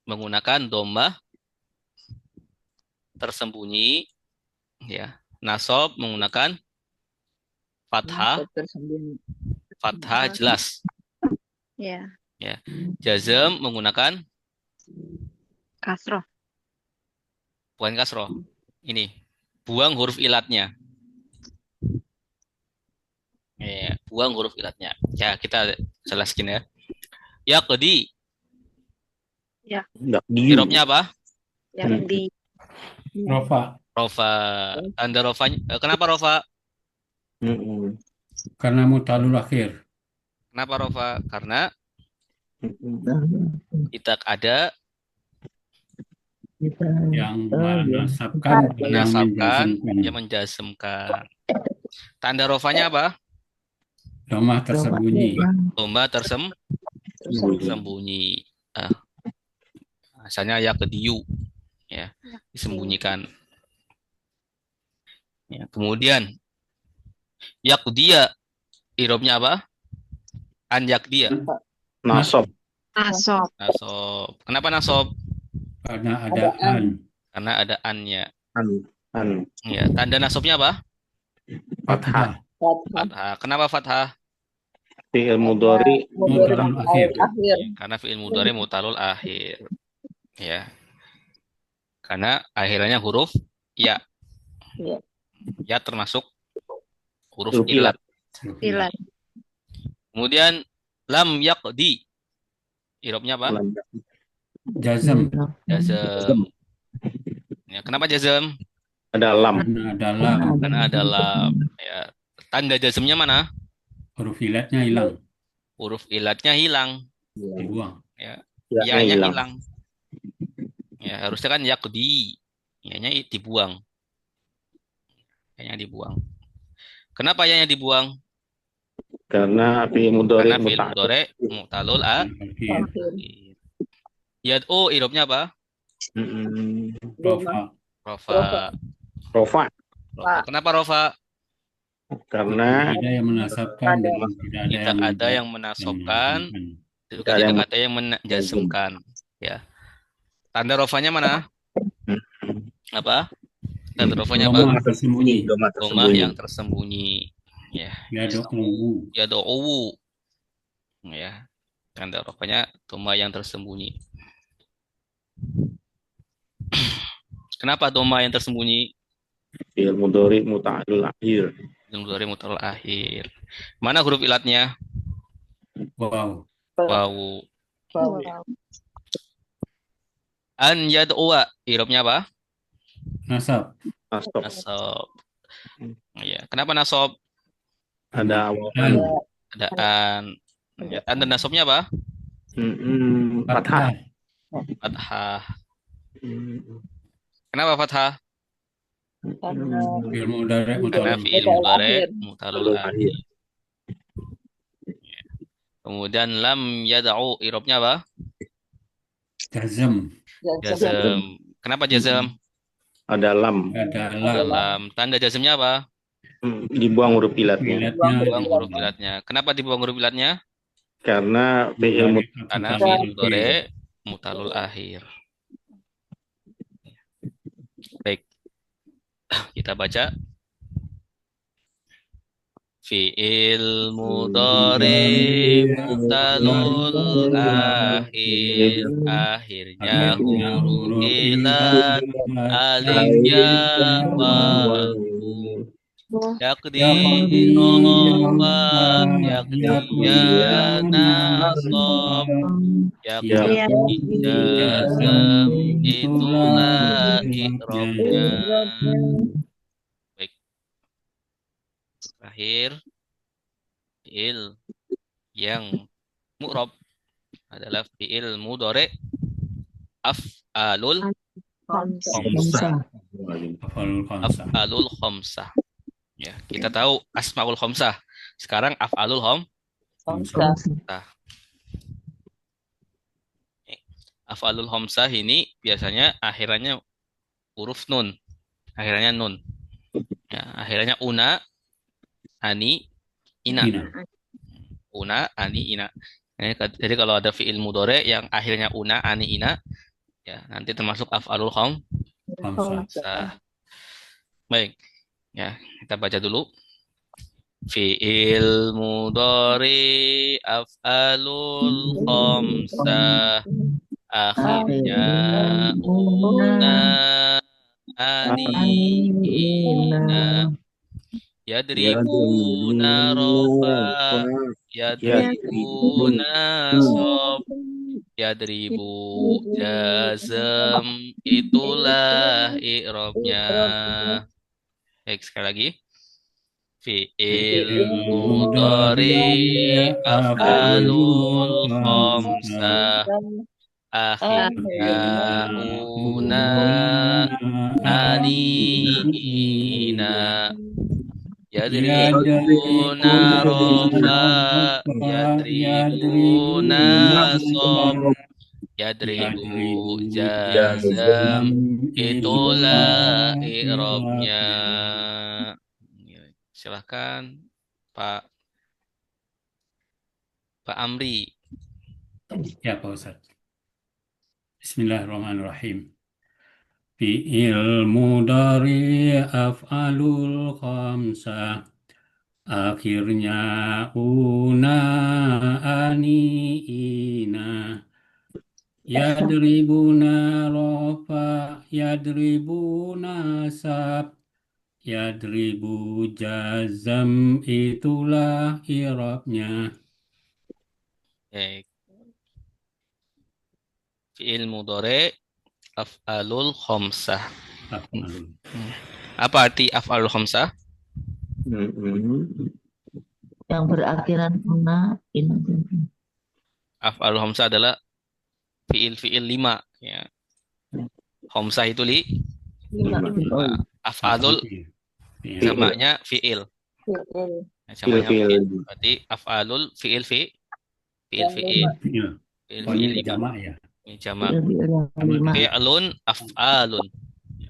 menggunakan dhammah tersembunyi, ya. Nasab menggunakan fathah, fathah jelas. Ya. Ya. Jazm menggunakan Kasroh. bukan kasroh. Ini buang huruf ilatnya. Ya, buang huruf ilatnya. Ya, kita jelaskan ya. Yaqdi. Ya. I'rabnya apa? Yakdi. Rofa. Rofa. Tanda rofanya. Kenapa rofa? Karena mu'talul akhir. Kenapa rofa? Karena kita ada Yang menasabkan, yang menjazmkan. Tanda rofanya apa? Dhammah tersembunyi. Dhammah tersembunyi. Asalnya yaqdiyu, ya, disembunyikan. Ya, kemudian yaqdiya, i'rabnya apa? An yaqdiya. Nasab. Nasab. Nasab. Kenapa nasab? Karena ada an. Karena ada an-nya. An. Ya, tanda nasabnya apa? Fathah. Fathah. Kenapa fathah? Fi'il mudhari Mu'talul akhir. Ya, karena fi'il mudhari mu'talul akhir. Ya. Karena akhirnya huruf ya. Ya termasuk huruf ilat. Ilat. Kemudian lam yaqdi. I'rabnya apa? Jazm. Jazm. Ya, kenapa jazm? Ada lam. Karena ada lam. Ya. Tanda jazmnya mana? Huruf ilatnya hilang. Huruf ilatnya hilang. Dibuang. Ya. Ya, Ya-nya hilang. hilang. Ya, harusnya kan yaqdi. Ya-nya dibuang. Ya-nya dibuang. Kenapa ya-nya dibuang? Karena fi'il mudhari Karena fi'il mudhari mu'talul Akhir. yad'u, i'rabnya apa? Rofa. Rofa. Rofa. Kenapa rofa? Karena Tidak ada yang menasabkan dan Tidak ada yang menasabkan, juga tidak ada yang menjazmkan. Ya. Tanda rofanya mana? Apa? Tanda rofanya apa? Dhammah tersembunyi. Dhammah yang tersembunyi. Ya. Yad'u. Yad'u. Ya. Tanda rofanya dhammah yang tersembunyi. Kenapa doma yang tersembunyi? Fi'il mudhari muta'allil akhir. Fi'il mudhari mutalal akhir. Mana huruf ilatnya? Wow. Wawu. An yad'uwa. Irobnya apa? Nasab. Nasab. Nasab. Ya. Kenapa nasab? Ada awal An. Ada an. Ya. An dan nasabnya apa? Fathah. Fathah. Kenapa fathah? Fi'il mudhari Karena mutalal. fi'il mudhari mutalul Mutalal akhir. Kemudian lam yad'u. Irobnya apa? Jazm. Jazm. Kenapa jazm? Ada lam. Ada lam. Dalam tanda jazmnya apa? Dibuang huruf ilatnya. Ilatnya Dibuang huruf ilatnya. Kenapa dibuang huruf ilatnya? Karena fi'il Karena Mutalal fi'il mudhari mutalul akhir. Baik. Kita baca. Fi'il mudhari mutalul akhir. Akhirnya huruf ilat. Alif ya wawu. Yakdi rofa. Yakdi ya nasab. Yakdi jazam. Itulah i'rabnya. Baik. Terakhir, fi'il yang mu'rab adalah fi'il mudhari af'alul Khamsah. Af'alul khamsah. af'alul khamsah. Ya, kita tahu asmaul khamsah. Sekarang af'alul Khamsah. af'alul khamsah ini biasanya akhirannya huruf nun. Akhirannya nun. Ya, akhirannya una, ani, ina. Ina. Una, ani, ina. Jadi kalau ada fi'il mudhari yang akhirnya una, ani, ina, ya nanti termasuk af'alul Khamsah. khamsah. Baik. Ya, kita baca dulu. Fi'il mudhari af'alul khamsah. Akhirnya una, ani, ina. Yadribuna rofa. Yadribuna sob. Yadribu jazam. Itulah i'rabnya. Baik, sekali lagi. Fi'il mudhari af'alul khamsah. Akhirnya una, ani, ina. Yadribuna rofa. Yadribuna sob. Yadribu jazam. Itulah i'rabnya. Silahkan Pak Amri. Ya, Pak Ustadz. Bismillahirrahmanirrahim. Fi'il mudhari af'alul khamsah. Akhirnya una, ani, ina. Yadribuna rofa. Yadribuna sab. Yadribu jazam. Itulah i'rabnya. Baik. Fi'il mudhari af'alul khamsah. Af'alul. Apa arti af'alul khamsah? Yang berakhiran una, ina. Af'alul khamsah adalah fi'il 5 ya. Khamsah itu Lima. af'alul Fi'il. jamaknya fi'il. Nah, jamaknya Fi'il. fi'il. Berarti af'alul fi'il. Fi'il. Fi'il Oh, ini 5. jamak ya. Ini jamak. Lima. Fi'lun af'alun.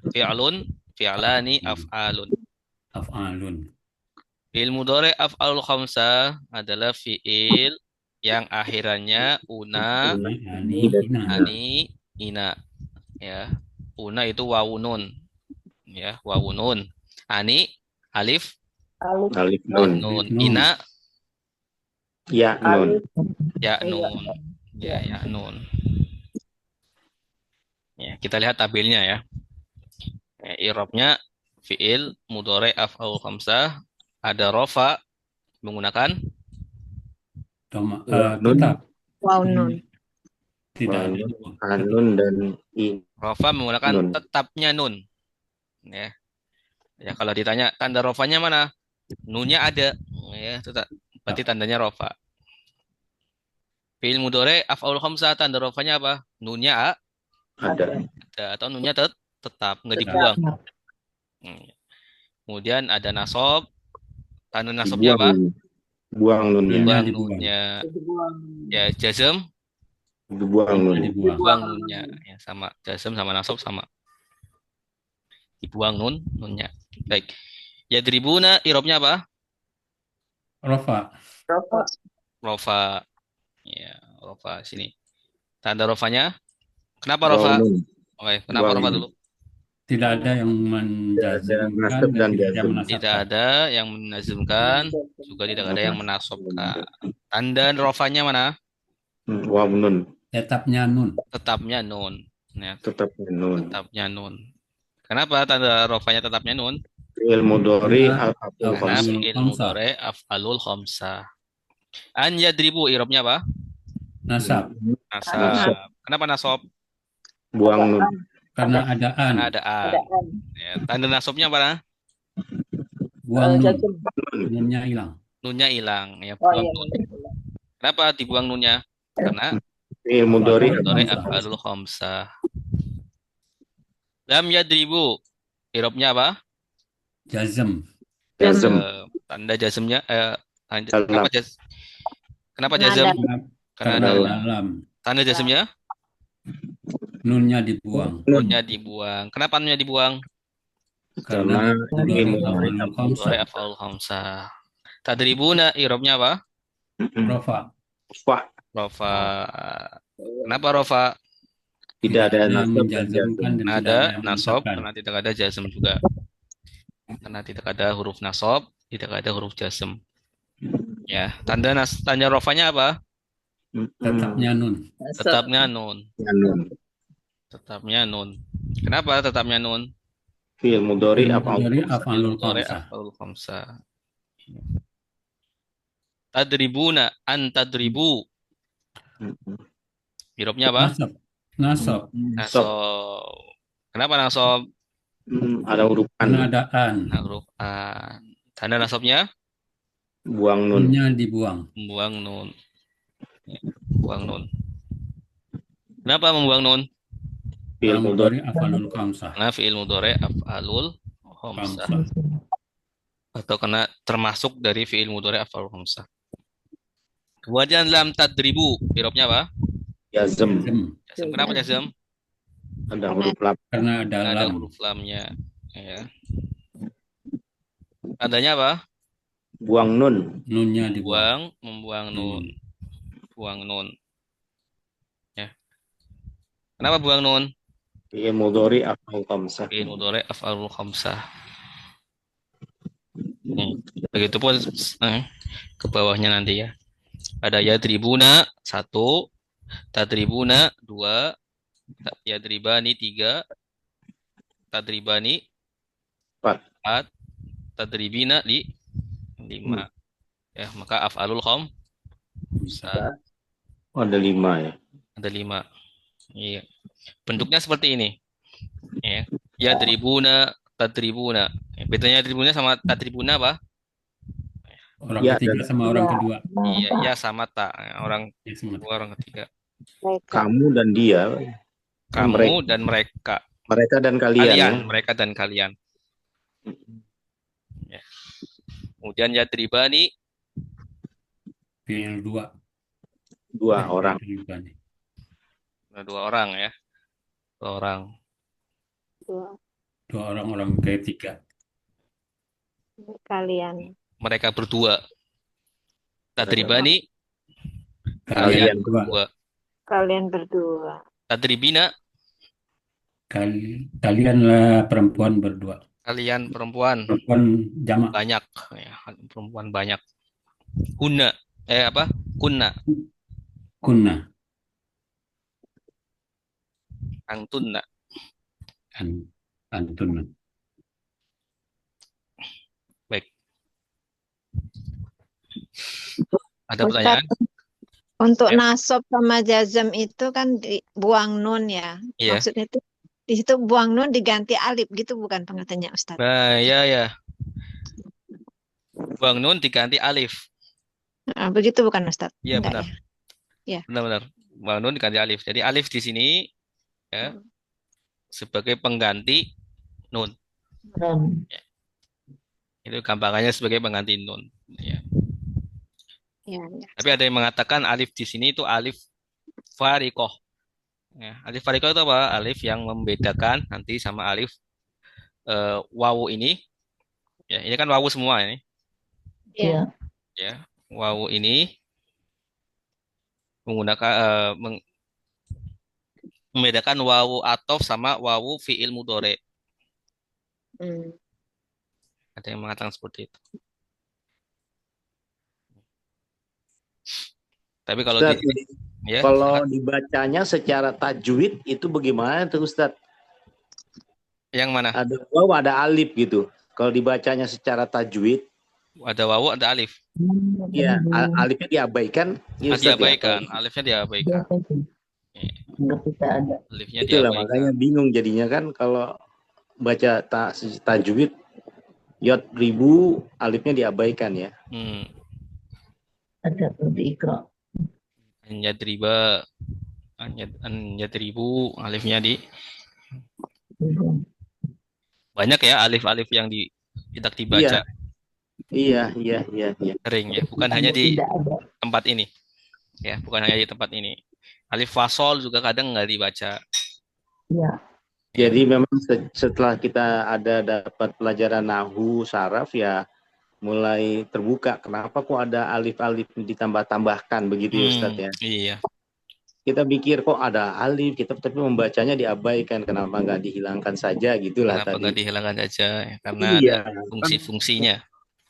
Fi'lun fi'lani af'alun. Af'alun. Fi'il mudhari af'alul khamsah adalah fi'il yang akhirannya una, Ani, ina. ani, ina. Ya. Una itu wawunun. Ya, wawunun. Ani alif Alif nun. nun. Nun. Ina Ya nun. ya nun. Ya nun. Ya, kita lihat tabelnya ya. i'rabnya fi'il mudhari af'al khamsah ada rofa menggunakan Nun, tetap Wow, nun. tidak ada nun dan rofa menggunakan nun. tetapnya nun. Ya. Ya kalau ditanya tanda rofanya mana? Nunnya ada. Ya, tetap. Berarti tandanya rofa. Fi'il mudhari af'al khamsah tanda rofanya apa? Nunnya Ada. ada atau nunnya tetap nggak dibuang. Kemudian ada nasab. Tanda nasabnya apa? Buang nunnya. Buang dibuang. nunnya. Ya, jazm. Dibuang nunnya. Dibuang. Buang nunnya. Ya, sama. Jazm sama nasab sama. Dibuang nunnya. Baik. Yadribuna i'rabnya apa? Rofa. Rofa. Ya, rofa sini. Tanda rofanya? Kenapa Buang rofa? nun. Oke, kenapa Buang rofa nun. dulu? Tidak ada yang menjazmkan nasab dan dan tidak ada yang jazm. Tidak menasabkan. ada yang menazumkan, juga tidak ada yang menasabkan. Tanda rofanya mana? Waw nun. Tetapnya nun. Tetapnya nun. Ya, Tetap nun. tetapnya nun. Kenapa tanda rofanya tetapnya nun? Fi'il mudhari Karena af'al Karena khamsah. fi'il khamsah. mudhari af'alul khamsah. An yadribu i'rabnya apa? Nasab. Nasab. Kenapa nasab? Buang nun. Karena ada an. Karena ada an. Ya, tanda nasabnya apa? Buang nun. Nunnya hilang. Nunnya hilang. Ya, buang nun. Kenapa dibuang nunnya? Karena Fi'il mudhari mudhari af'alul khamsah. Lam yadribu i'rabnya apa? Jazm. jazm. Tanda jazmnya Dalam. kenapa Karena jazm? ada. Karena Karena ada dalam. tanda jazmnya Nunnya dibuang. nunnya dibuang. Kenapa nunnya dibuang? Karena fi'il mudhari mudhari af'alul khamsah. Mudhari af'alul khamsah. Tadribuna i'rabnya apa? Rofa. Fa. Rofa. Kenapa rofa? Tidak ada yang nasab dan jazm. menjazmkan dan Karena tidak ada ada yang nasab, menetapkan. karena tidak ada jazm juga. Karena tidak ada huruf nasab, tidak ada huruf jazm. Ya, tanda rofanya apa? Tetapnya nun. Tetapnya nun. Nun. Tetapnya nun. Kenapa tetapnya nun? Fi'il mudhari Fi'il af'al mudhari khamsah. af'alul Mudhari khamsah. af'alul khamsah. Tadribuna an tadribu. I'rabnya apa? Nasab. Nasab. Nasab. Kenapa nasab? Ada huruf Karena an. ada an. Nah, huruf an. Tanda nasabnya Buang nun. Nunnya dibuang. membuang nun. Ya, buang nun. Kenapa membuang nun? Fi'il Karena mudhari mudhari af'alul khamsah. Karena fi'il mudhari af'alul khamsah atau karena termasuk dari fi'il mudhari af'alul khamsah. Kemudian lam tadribu, i'rabnya apa? jazm. Jazm. Kenapa jazm? Ada huruf lam. Karena ada Karena ada lam. huruf lamnya. Ya. Tandanya apa? Buang nun. Nunnya dibuang. Membuang nun. Buang nun. Ya. Kenapa buang nun? Fi'il mudhari af'al khamsah. Fi'il mudhari af'alul khamsah. Begitupun ke bawahnya nanti ya. Ada yadribuna 1, tadribuna 2, yadribani 3, tadribani 4, tadribina 5. Ya, maka af'alul khamsah Ada 5 ya. ada 5. Iya. Bentuknya seperti ini. Ya. Yadribuna, tadribuna. Bedanya yadribuna sama tadribuna apa? Orang Ya, ketiga sama orang kedua. Iya, ya sama tak. Orang Ya, semua. kedua, orang ketiga. Kamu dan dia. Kamu dan mereka. Mereka dan kalian. Ya. Mereka dan kalian. Ya. Kemudian yadribani Fi'il dua. 2 orang. Yadribani. 2 orang ya. 2 orang. Dua orang ketiga. Kalian. Mereka berdua. Tadribani Kalian berdua. Kalian berdua. Tadribina Kalianlah perempuan berdua. kalian perempuan Perempuan jamak. banyak ya, perempuan banyak. Hunna apa? Kunna, Kunna. antunna. Antun. Ada Ustadz, pertanyaan? untuk Ya. nasab sama jazm itu kan buang nun ya. Iya. Maksudnya itu di situ buang nun diganti alif gitu bukan pengertiannya Ustadz? Nah, ya ya. Buang nun diganti alif. Begitu bukan Ustadz? Iya, Enggak benar. ya? Ya. Benar-benar. Buang nun diganti alif. Jadi alif di sini ya sebagai pengganti nun. Dan Itu gampangannya sebagai pengganti nun. Ya. Ya, ya. Tapi ada yang mengatakan alif di sini itu alif farikoh. Ya, alif farikoh itu apa? Alif yang membedakan nanti sama alif wawu ini. Ya, ini kan wawu semua ini. Ya. ya, Ya, wawu ini menggunakan membedakan wawu atof sama wawu fiil mudhari. Hmm. Ada yang mengatakan seperti itu. Tapi kalau Ustaz, ya, kalau dibacanya secara tajwid itu bagaimana tuh Ustaz? yang mana? Ada waw, ada alif gitu. Kalau dibacanya secara tajwid, Ada wawu, ada alif. ya alifnya diabaikan. Ya, Ustaz, Diabaikan, ya? alifnya diabaikan. Ya, nggak bisa ada. alifnya Itulah diabaikan. makanya bingung jadinya kan kalau baca tajwid yod ribu alifnya diabaikan ya. Ada tuh di Iqra. Anyadriba, anyadribu, alifnya di banyak ya alif-alif yang tidak dibaca. Iya. Sering ya, bukan hanya di Tidak ada. tempat ini. Ya, bukan hanya di tempat ini. Alif fasol juga kadang nggak dibaca. Ya, Jadi memang setelah kita dapat pelajaran nahu saraf ya mulai terbuka kenapa kok ada alif-alif ditambah-tambahkan begitu ya Ustaz ya. Iya. Kita pikir kok ada alif, kita tapi membacanya diabaikan, kenapa nggak dihilangkan saja gitulah Kenapa tadi. nggak dihilangkan saja? Ya, karena Iya. ada fungsi-fungsinya.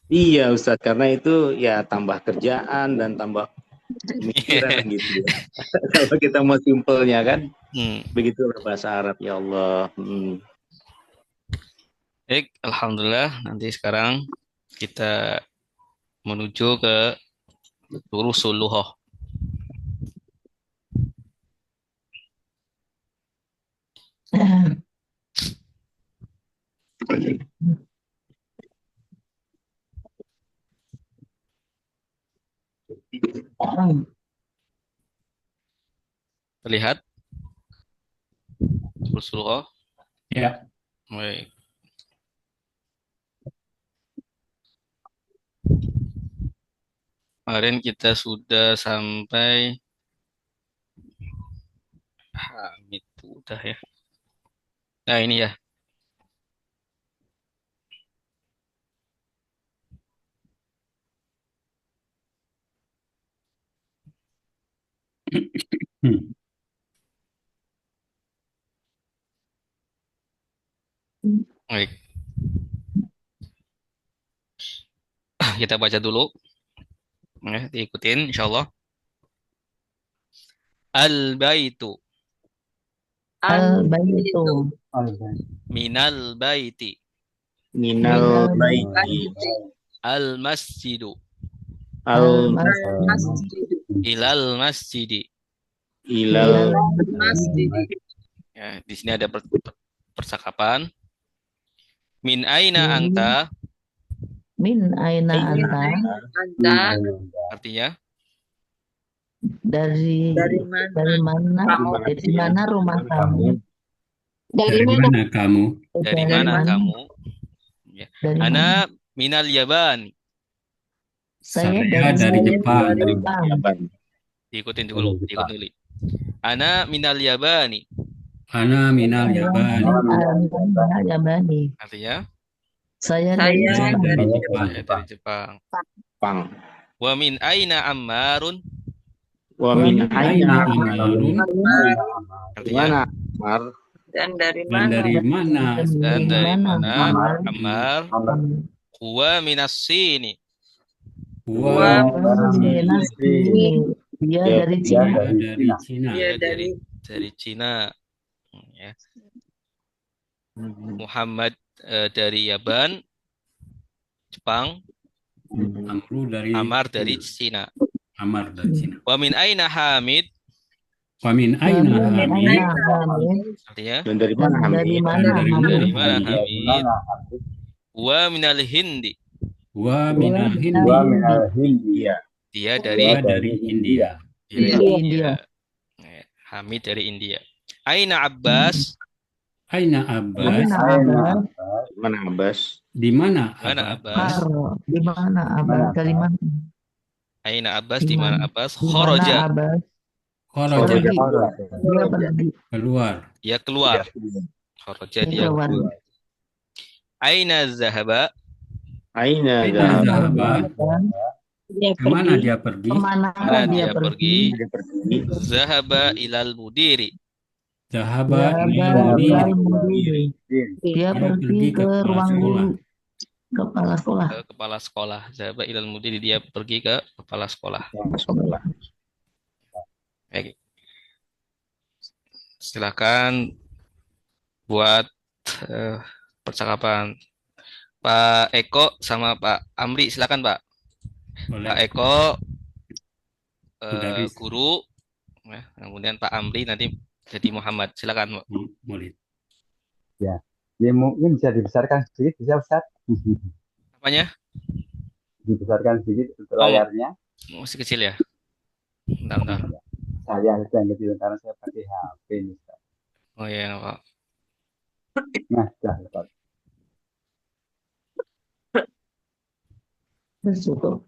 Iya Ustaz, karena itu ya tambah kerjaan dan tambah pemikiran gitu ya. Kalau kita mau simpelnya kan, begitulah bahasa Arab ya Allah. Baik, alhamdulillah. Nanti sekarang kita menuju ke Durusul Lughah. Terlihat Durusul Lughah? Ya. Baik. Kemarin kita sudah sampai Hamid, udah ya. Nah, ini ya. Baik. Kita baca dulu. Ya, diikutin insyaallah. Al-baitu. Al-baitu. Minal baiti. Minal baiti. Al-masjidu. Al-masjidu. Ilal masjidi. Ilal masjidi. Ya, di sini ada percakapan. Min aina anta? Min aina anta? Artinya? Dari mana? Dari mana rumah kamu? Dari mana kamu? Dari mana kamu? Ya. Ana minal Yaban. Saya dari Jepang. Diikutin dulu. Ana minal Yabani. Ana minal Yabani. Artinya? Saya dari Jepang. Wa min aina Ammarun? Wa min aina Ammarun. Artinya? Ammar. Dan dari mana? Ammar? Huwa minas sini. Huwa minas sini. Dia dari Cina. Dari Cina. Ya. Muhammad dari Yaban, Jepang. Amru dari Amar dari Cina. Cina. Amar dari Cina. Wa min aina Hamid? Wa min aina Wa min Hamid? aina Hamid? Artinya Dan dari Dan mana dari Hamid? mana Dari Hamid? dari mana Dari Hamid? mana Hamid? Wa minal Hindi. Wa Wa minal minal Wa Hindi. minal Hindi. Iya. Dia Dia dari dari India. dia Dari dari India. Ya, Hamid dari India. Aina Abbas? Aina Abbas? Aina Aina Abbas? Abbas? Mana Abbas? Di mana Mana Abbas? Abbas? Di mana Abbas? Mana Dari mana? Aina Abbas Di di mana mana? Abbas? Di mana Kharaja. Abbas? Kharaja. Pergi. Kharaja. Dia pergi. Keluar. Dia keluar. Kharaja Dia dia keluar. keluar. Aina Zahaba? Aina Aina Zahab. Zahaba? Dan Dia Kemana pergi. dia pergi? kemana Mana dia dia pergi? Dia pergi. Zahaba ilal mudiri. Zahaba ilal Zahaba ilal mudiri. mudiri. Dia Dia pergi ke kepala ruang sekolah. guru, kepala sekolah. Ke kepala sekolah. Zahaba ilal mudiri, dia pergi ke kepala sekolah. Sekolah. Baik. Silakan buat percakapan. Pak Eko sama Pak Amri, silakan Pak. Pak Boleh. Eko Mudaris. guru, ya, kemudian Pak Amri nanti jadi Muhammad. Silakan Pak. Murid. Ya mungkin bisa dibesarkan sedikit, bisa Ustaz? Apanya? Dibesarkan sedikit untuk Oh. layarnya. Masih kecil ya? Bentar. Saya itu yang kecil karena saya pakai HP nih, Ustaz. Oh iya Pak. Nah, sudah Ustaz. Cukup.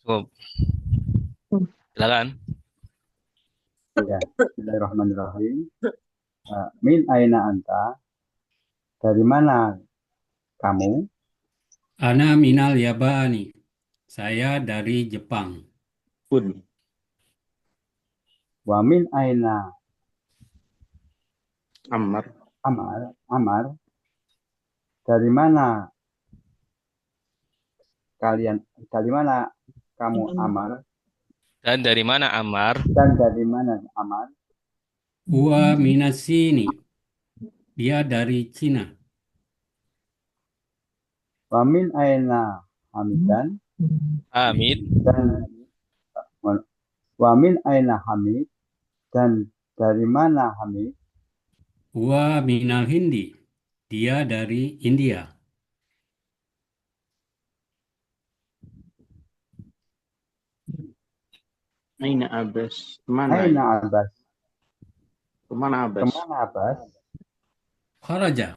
Cukup. Silakan. Ya, Bismillahirrahmanirrahim. Min aina anta? Dari mana kamu? Ana minal Yabani. Saya dari Jepang. Pun. Wa min aina Ammar. Amar? Dari mana kamu Amar? Dan dari mana Ammar? Dan dari mana Amar? Huwa minasini. Dia dari Cina. Wa min aina Hamidan? Hamid. Dan wa min aina Hamid? Dan dari mana Hamid? Huwa minal Hindi. Dia dari India. Aina Abbas. Mana? Aina Abbas? Kemana Abbas? Kemana Abbas? Kharaja.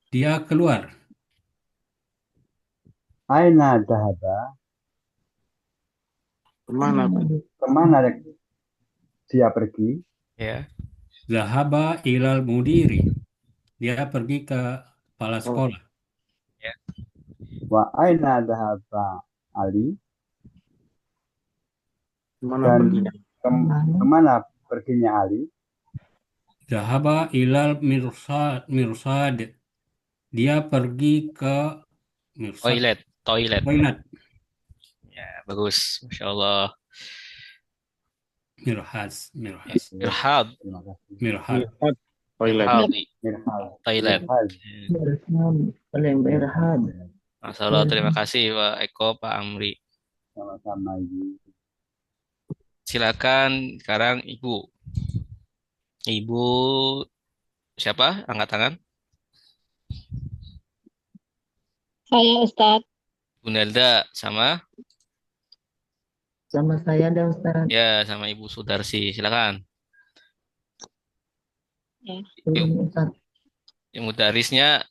Dia keluar. Aina Zahaba? Kemana? Kemana dia pergi? Ya. Zahaba ilal mudiri. Dia pergi ke kepala sekolah. Wa aina Zahaba Ali? Kemana Dan perginya? kemana perginya Ali? Zahaba ilal mirsad. Dia pergi ke mirsad. Toilet. Toilet. Ya, bagus. Masya Allah. Mirhad. Irhad. Terima kasih. Mirhad. Toilet. Mirhal. Toilet. Berhad. Masya Allah, terima kasih Pak Eko, Pak Amri. Sama-sama Ibu. Silakan sekarang Ibu. Ibu siapa? Angkat tangan. Saya Ustadz. Bu Nelda sama Sama saya ada Ustaz. ya sama Ibu Sudarsi. Silakan. Belum Ustaz. Yang mudarisnya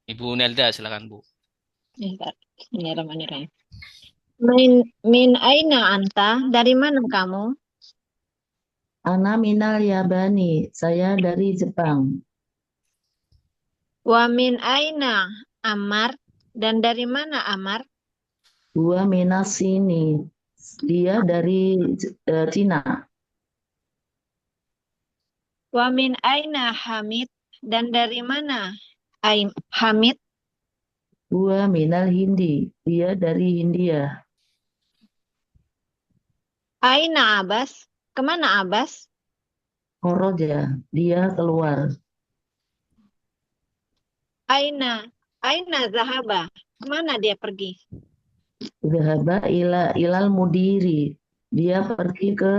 Ibu Nelda, silakan Bu. Ya, Ustadz. Bismillahirrahmanirrahim. Min aina anta? Dari mana kamu? Ana minal Yabani. Saya dari Jepang. Wa min aina Amar? Dan dari mana Amar? Dua minas sini. Dia dari Cina. Wa min aina Hamid? Dan dari mana Hamid? Dua minal Hindi. Dia dari India. Aina Abbas? Kemana Abbas? Kharaja. Dia keluar. Aina Zahaba? Kemana dia pergi? Zahaba ilal mudiri. Dia pergi ke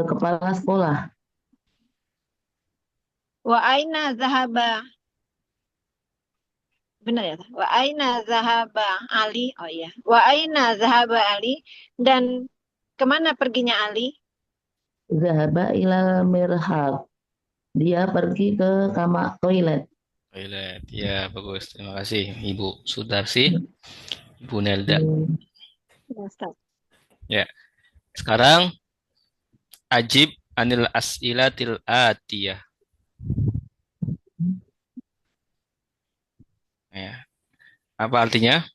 kepala sekolah. Wa aina zahaba. Benar ya? Wa aina zahaba Ali. Oh iya. Wa aina zahaba Ali. Dan kemana perginya Ali? Zahaba ilal mirhab. Dia pergi ke kamar toilet. Toilet. Ya, bagus. Terima kasih, Ibu Sudarsi, Ibu Nelda. Ya, Ustaz. Ya. Sekarang ajib anil as'ilatil atiyah. Ya. Apa artinya?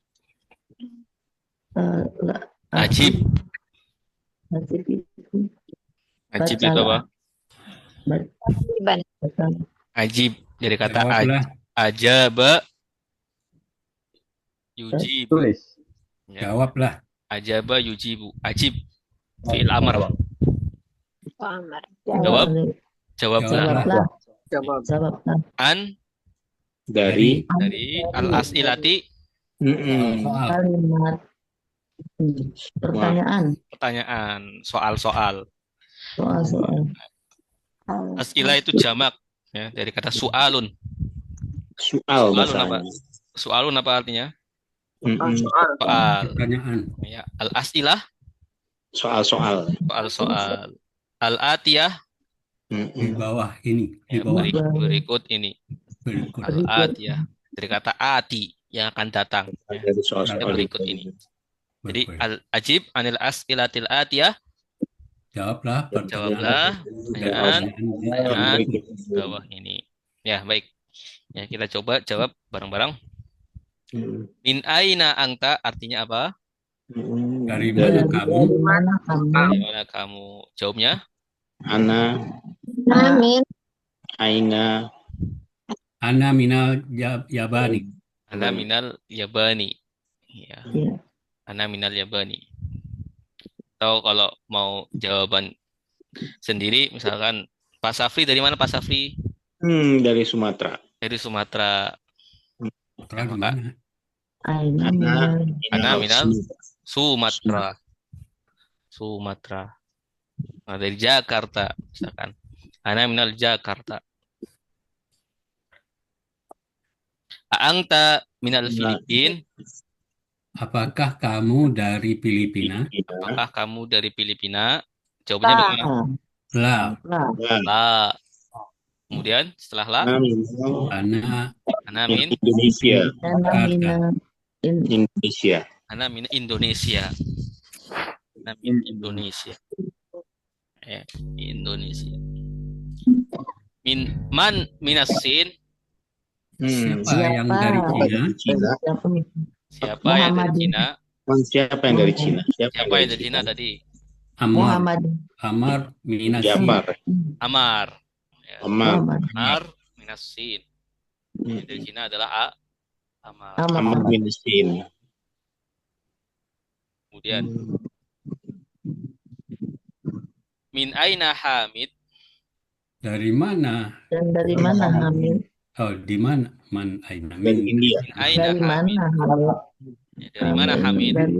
Ajib. Ajib itu Ajib itu apa? Iban. Ajib dari kata Jawablah. ajaba yujibu. Tulis. Ya. Jawablah. Ajaba yujibu. Ajib fi'il amr. Wa amar. Jawab. Jawablah. Jawablah. An Dari dari al-as'ilati Soal. Kalimat pertanyaan. pertanyaan, soal-soal. Soal-soal. As'ilah itu jamak ya dari kata su'alun. soal Soalun apa? bahasanya. Su'alun apa artinya? Mm-mm. Soal. Pertanyaan. Ya, al-as'ilah Soal-soal. soal-soal. Al-atiyah Di Mm-mm. bawah ini. Di ya, bawah. berikut ini. Berikut. Al-atiyah dari kata ati yang akan datang ya. Dari Ya, soal-soal berikut itu. ini. Jadi Berikut. al-ajib anil as'ilatil atiyah. Jawablah Jawablah pertanyaan. pertanyaan Berikut. bawah ini. Ya, baik. Ya, kita coba jawab bareng-bareng. Mm-mm. Min aina angta artinya apa? Mm-mm. Dari mana kamu? Dari mana kamu? Dari mana kamu? Jawabnya Ana, Amin. Aina, Ana minal Yabani. ana minal yabani. Ya, Ya. ana minal yabani. Atau kalau mau jawaban sendiri, misalkan Pak Safri dari mana Pak Safri? dari Sumatera. Dari Sumatera. Putra di Maka mana? Aina Ana, minal ana minal Sumatera. Sumatera. Nah, dari Jakarta, misalkan. Ana minal Jakarta. Aangta minal Filipin. Apakah kamu dari Filipina? Apakah kamu dari Filipina? Jawabannya La. bagaimana? Lah, Lah. La. Kemudian setelah la, Ana minal Ana ana min Indonesia. Ana Jakarta. minal Indonesia. ana min Indonesia. Ana min Indonesia. Indonesia. Min man minasin. Siapa yang dari Cina? Cina. Siapa yang dari Cina? Siapa yang dari Cina? Siapa yang dari Cina tadi? Amar. Muhammad. Amar Minas. Jabar. Amar. Ya, Amar. Amar minasin. Yang dari Cina adalah Amar. Amar bin Sin. Kemudian min aina Hamid. Dari mana? Dan dari mana Hamid? Oh, di mana? Man aina Dari min. India. Min aina Dari Hamid. mana Hamid? Ya, dari mana Hamid? Dari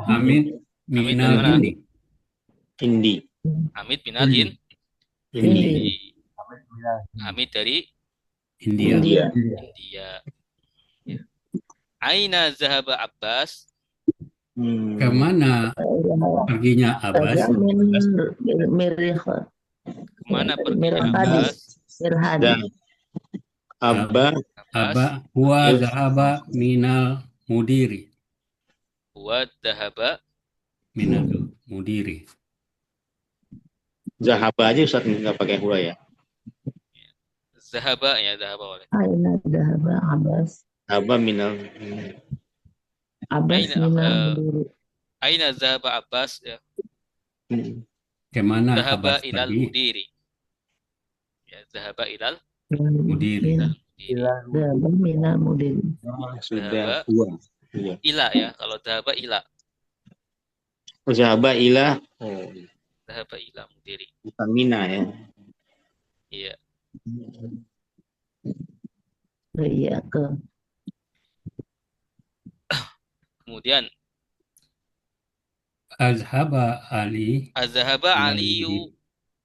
Hamid Hamid minal dari mana? Hindi. Hindi. Hamid minal Hindi. Hindi. Hindi. Hamid dari India. India. India. Ya. Aina zahaba Abbas. Kemana perginya Abbas? Saya mirih Kemana perginya Mirhadi. Abbas? Mirhadi. Dan Abba Aba huwa zahaba minal mudiri. Buat dahaba. Minal mudiri. Zahaba aja Ustaz nggak pakai hura ya. Zahaba ya dahaba oleh. Aina dahaba Abbas. Abba minal. Abbas Aina, minal mudiri. Aina zahaba Abbas ya. Kemana Zahaba Abbas ilal pergi? mudiri. Ya, zahaba ilal Mudiri. mudiri. Dahaba minal mudiri. Sudah hura. Iya. Ila ya, kalau zahaba ila. Zahaba ila. Zahaba ila mudiri. Bukan mina ya. Iya. Iya ke Kemudian Azhaba Ali Azhaba ilal Aliyu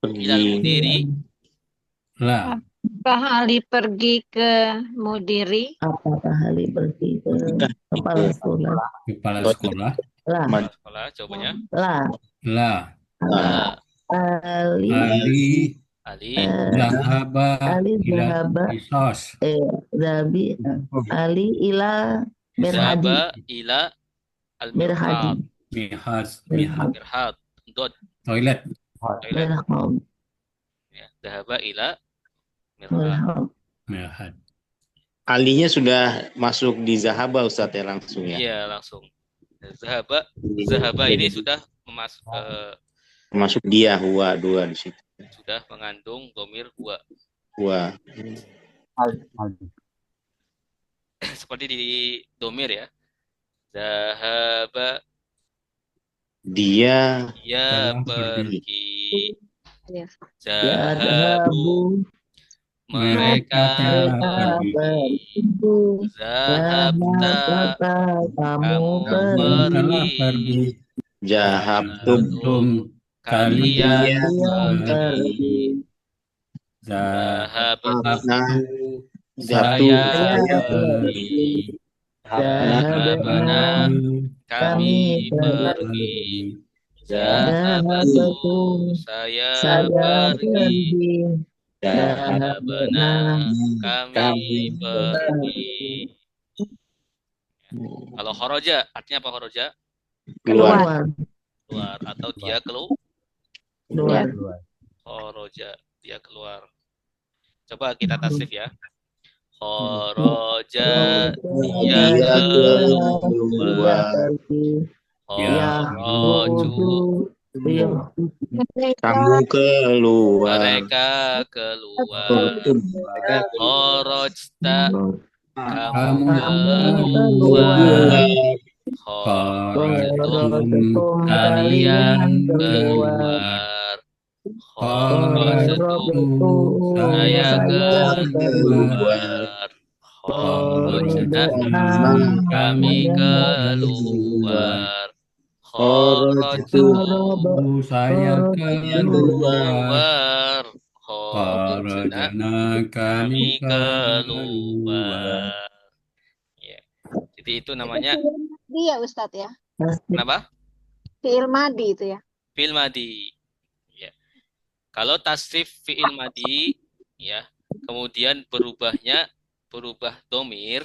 mudir. ilal Pergi. mudiri. La. Apakah Ali pergi ke mudiri? Apakah Ali pergi ke Sudah kepala itu. sekolah? Kepala Oh, sekolah. Lah, Mad- Sekolah jawabannya. lah. La. La. Ali Ali Ali zahaba Ali ila zahaba kisos. Zabi Ali ila Mirhadi zahaba ila Mirhadi al-mirhad. Mihas. Mirhad Mirhad. Dot. Toilet. Toilet. Mirhad Ya. Zahaba ila mirhad. Mirhad. Mirhad. Alinya sudah masuk di Zahaba Ustadz ya langsung ya. Iya, langsung. Zahaba ini sudah Masuk dia huwa dua di situ. sudah mengandung domir huwa. Huwa. Seperti di domir ya. Zahaba Dia ya Telah pergi. pergi. Ya. Zahabu mereka telah pergi. Itu Zahabta kamu kamu Telah pergi. pergi. Jahabtum Tum Kalian yang pergi. pergi Zahabtu Nah, saya saya pergi. Zahabna Kami pergi. Zahabtu saya pergi. Zahabna kami pergi. Kalau khoroja artinya apa khoroja? keluar. Keluar atau dia keluar khoroja dia keluar. Coba kita tasrif ya. Khoroja dia keluar. Khoroju Kamu keluar. mereka keluar. Khorojta kamu keluar. Khorojtum kalian keluar. Khorojtum saya keluar. Khorojna kami keluar. Khorojtum Saya keluar. Khorojna Kharajna kami keluar. keluar. Ya. Jadi itu namanya Dia Ustadz ya. kenapa? Fi'il madi itu ya. Fi'il madi. Ya. Kalau tasrif fi'il madi, ya, kemudian berubah domir,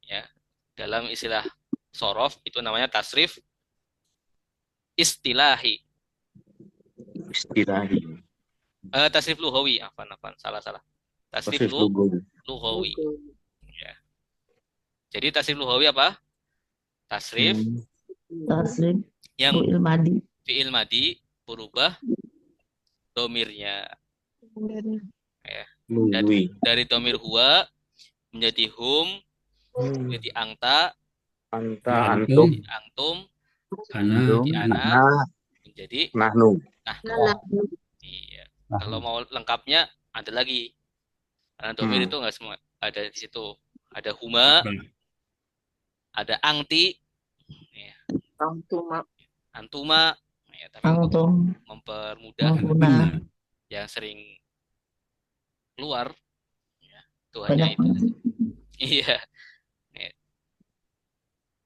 ya, dalam istilah sorof itu namanya tasrif istilahi. Istilahi. Tasrif luhawi, salah. Tasrif Proses lugu. luhawi. Ya. Jadi tasrif luhawi apa? Tasrif tasrif yang fi'il madi fi'il madi berubah domirnya. Ya. Lugui. Dari domir huwa menjadi hum, menjadi angta, Anta, Antum, antum, angtum, ana, menjadi anak, nah, menjadi nahnu. iya. Kalau mau lengkapnya ada lagi. Karena domir itu nggak semua ada di situ. Ada huma, ada angti, ya. Antuma, ya, tapi untuk antum mempermudah mengguna yang sering keluar, ya, itu hanya banyak itu. banget. Iya. Ya.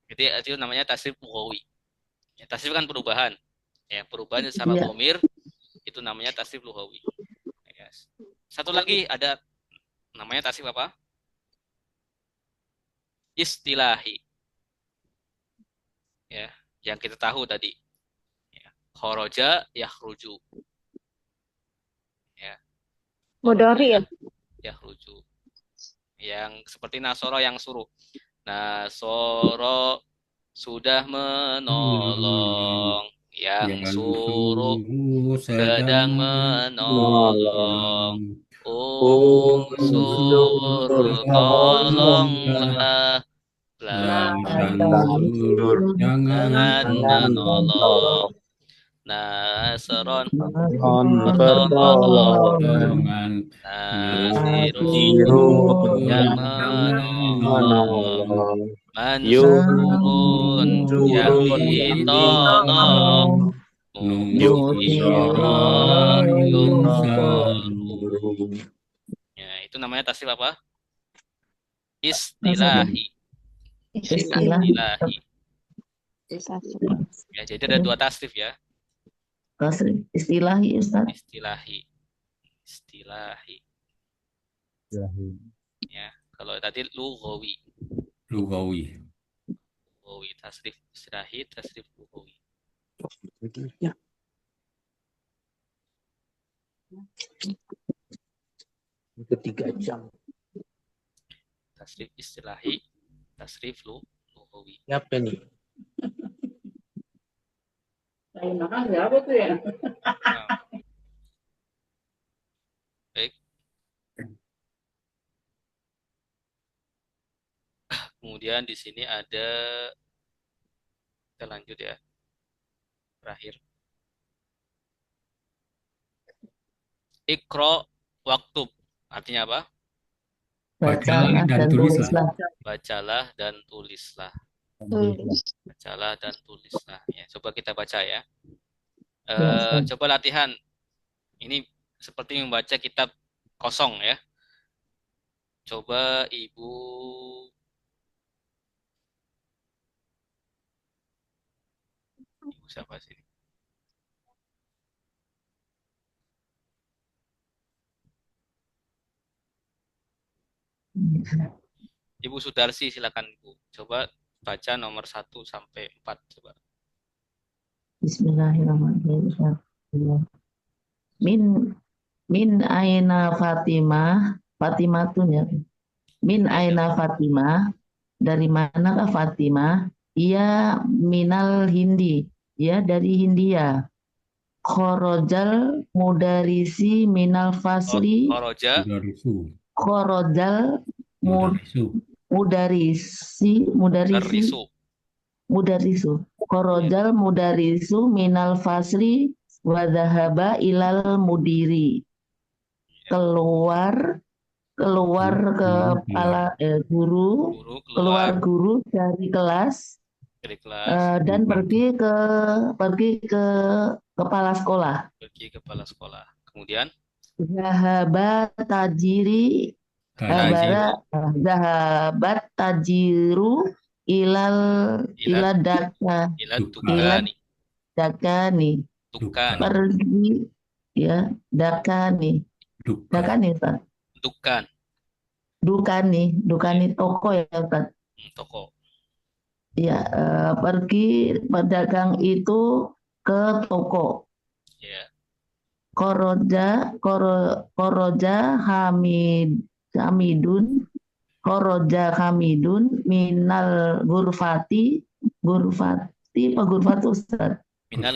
Jadi itu namanya tasrif lughawi. Ya, tasrif kan perubahan. Ya, perubahan secara Iya. domir itu namanya tasrif lughawi. Ya. Satu lagi ada namanya tasrif apa? Istilahi. Ya, yang kita tahu tadi. Ya. Kharaja yakhruju. Ya. Mudhari ya. Yakhruju. Yang seperti Nasoro yang suruh. Nasoro sudah menolong. Yang suruh sedang menolong. Unsur tolonglah. jangan Jangan menolong. nasaron, On pertolongan, dengan nasirun, yang menolong, mansurun, yang ditolong, nusira yunsaru. Ya, itu namanya tasrif apa? Istilahi. Istilah. Istilahi. Ya, jadi ada dua tasrif ya. Tasrif istilahi Ustaz. Istilahi. Istilahi. Ilahi. Ya, kalau tadi lughawi. lugawi. Lughawi, tasrif istilahi, tasrif lughawi. Ya. Ketiga jam. Tasrif istilahi, tasrif lughawi. Siapa nih? Nah, baik. Kemudian di sini ada, kita lanjut ya. Terakhir. Iqra waktub. Artinya apa? Bacalah dan tulislah. Bacalah dan tulislah. Bacalah dan tulislah. Ya, coba kita baca ya. Ustaz. Coba latihan. Ini seperti membaca kitab kosong ya. Coba Ibu siapa sih? Ibu Sudarsi, silakan Ibu. Coba baca nomor 1 sampai 4 coba. Bismillahirrahmanirrahim. Min aina Fatimah, Fatimatun ya. Min aina Fatimah, dari manakah Fatimah? Ia minal Hindi, ya dari Hindia. Khorojal mudarisi minal fasli, Khoroja Mudarisu. khorojal Mudarisu. mudarisi, Darisu. mudarisu. Khorojal mudarisu minal fasli wa dhahaba ilal mudiri. Keluar kepala guru, Guru keluar keluar guru dari kelas dari kelas, dan pergi ke kepala sekolah. pergi ke kepala sekolah. Kemudian Zahabat tajiri Tajir. zahabat tajiru ilal Ilal- daka ila Dukan. tukani. dakani Tukan. pergi ya dakani Dukan. Ustaz. Tukan. Dukani toko ya Ustaz. Toko. Ya, pergi pedagang itu ke toko. Ya. Koroja Hamidun minal gurfati Ustaz. Minal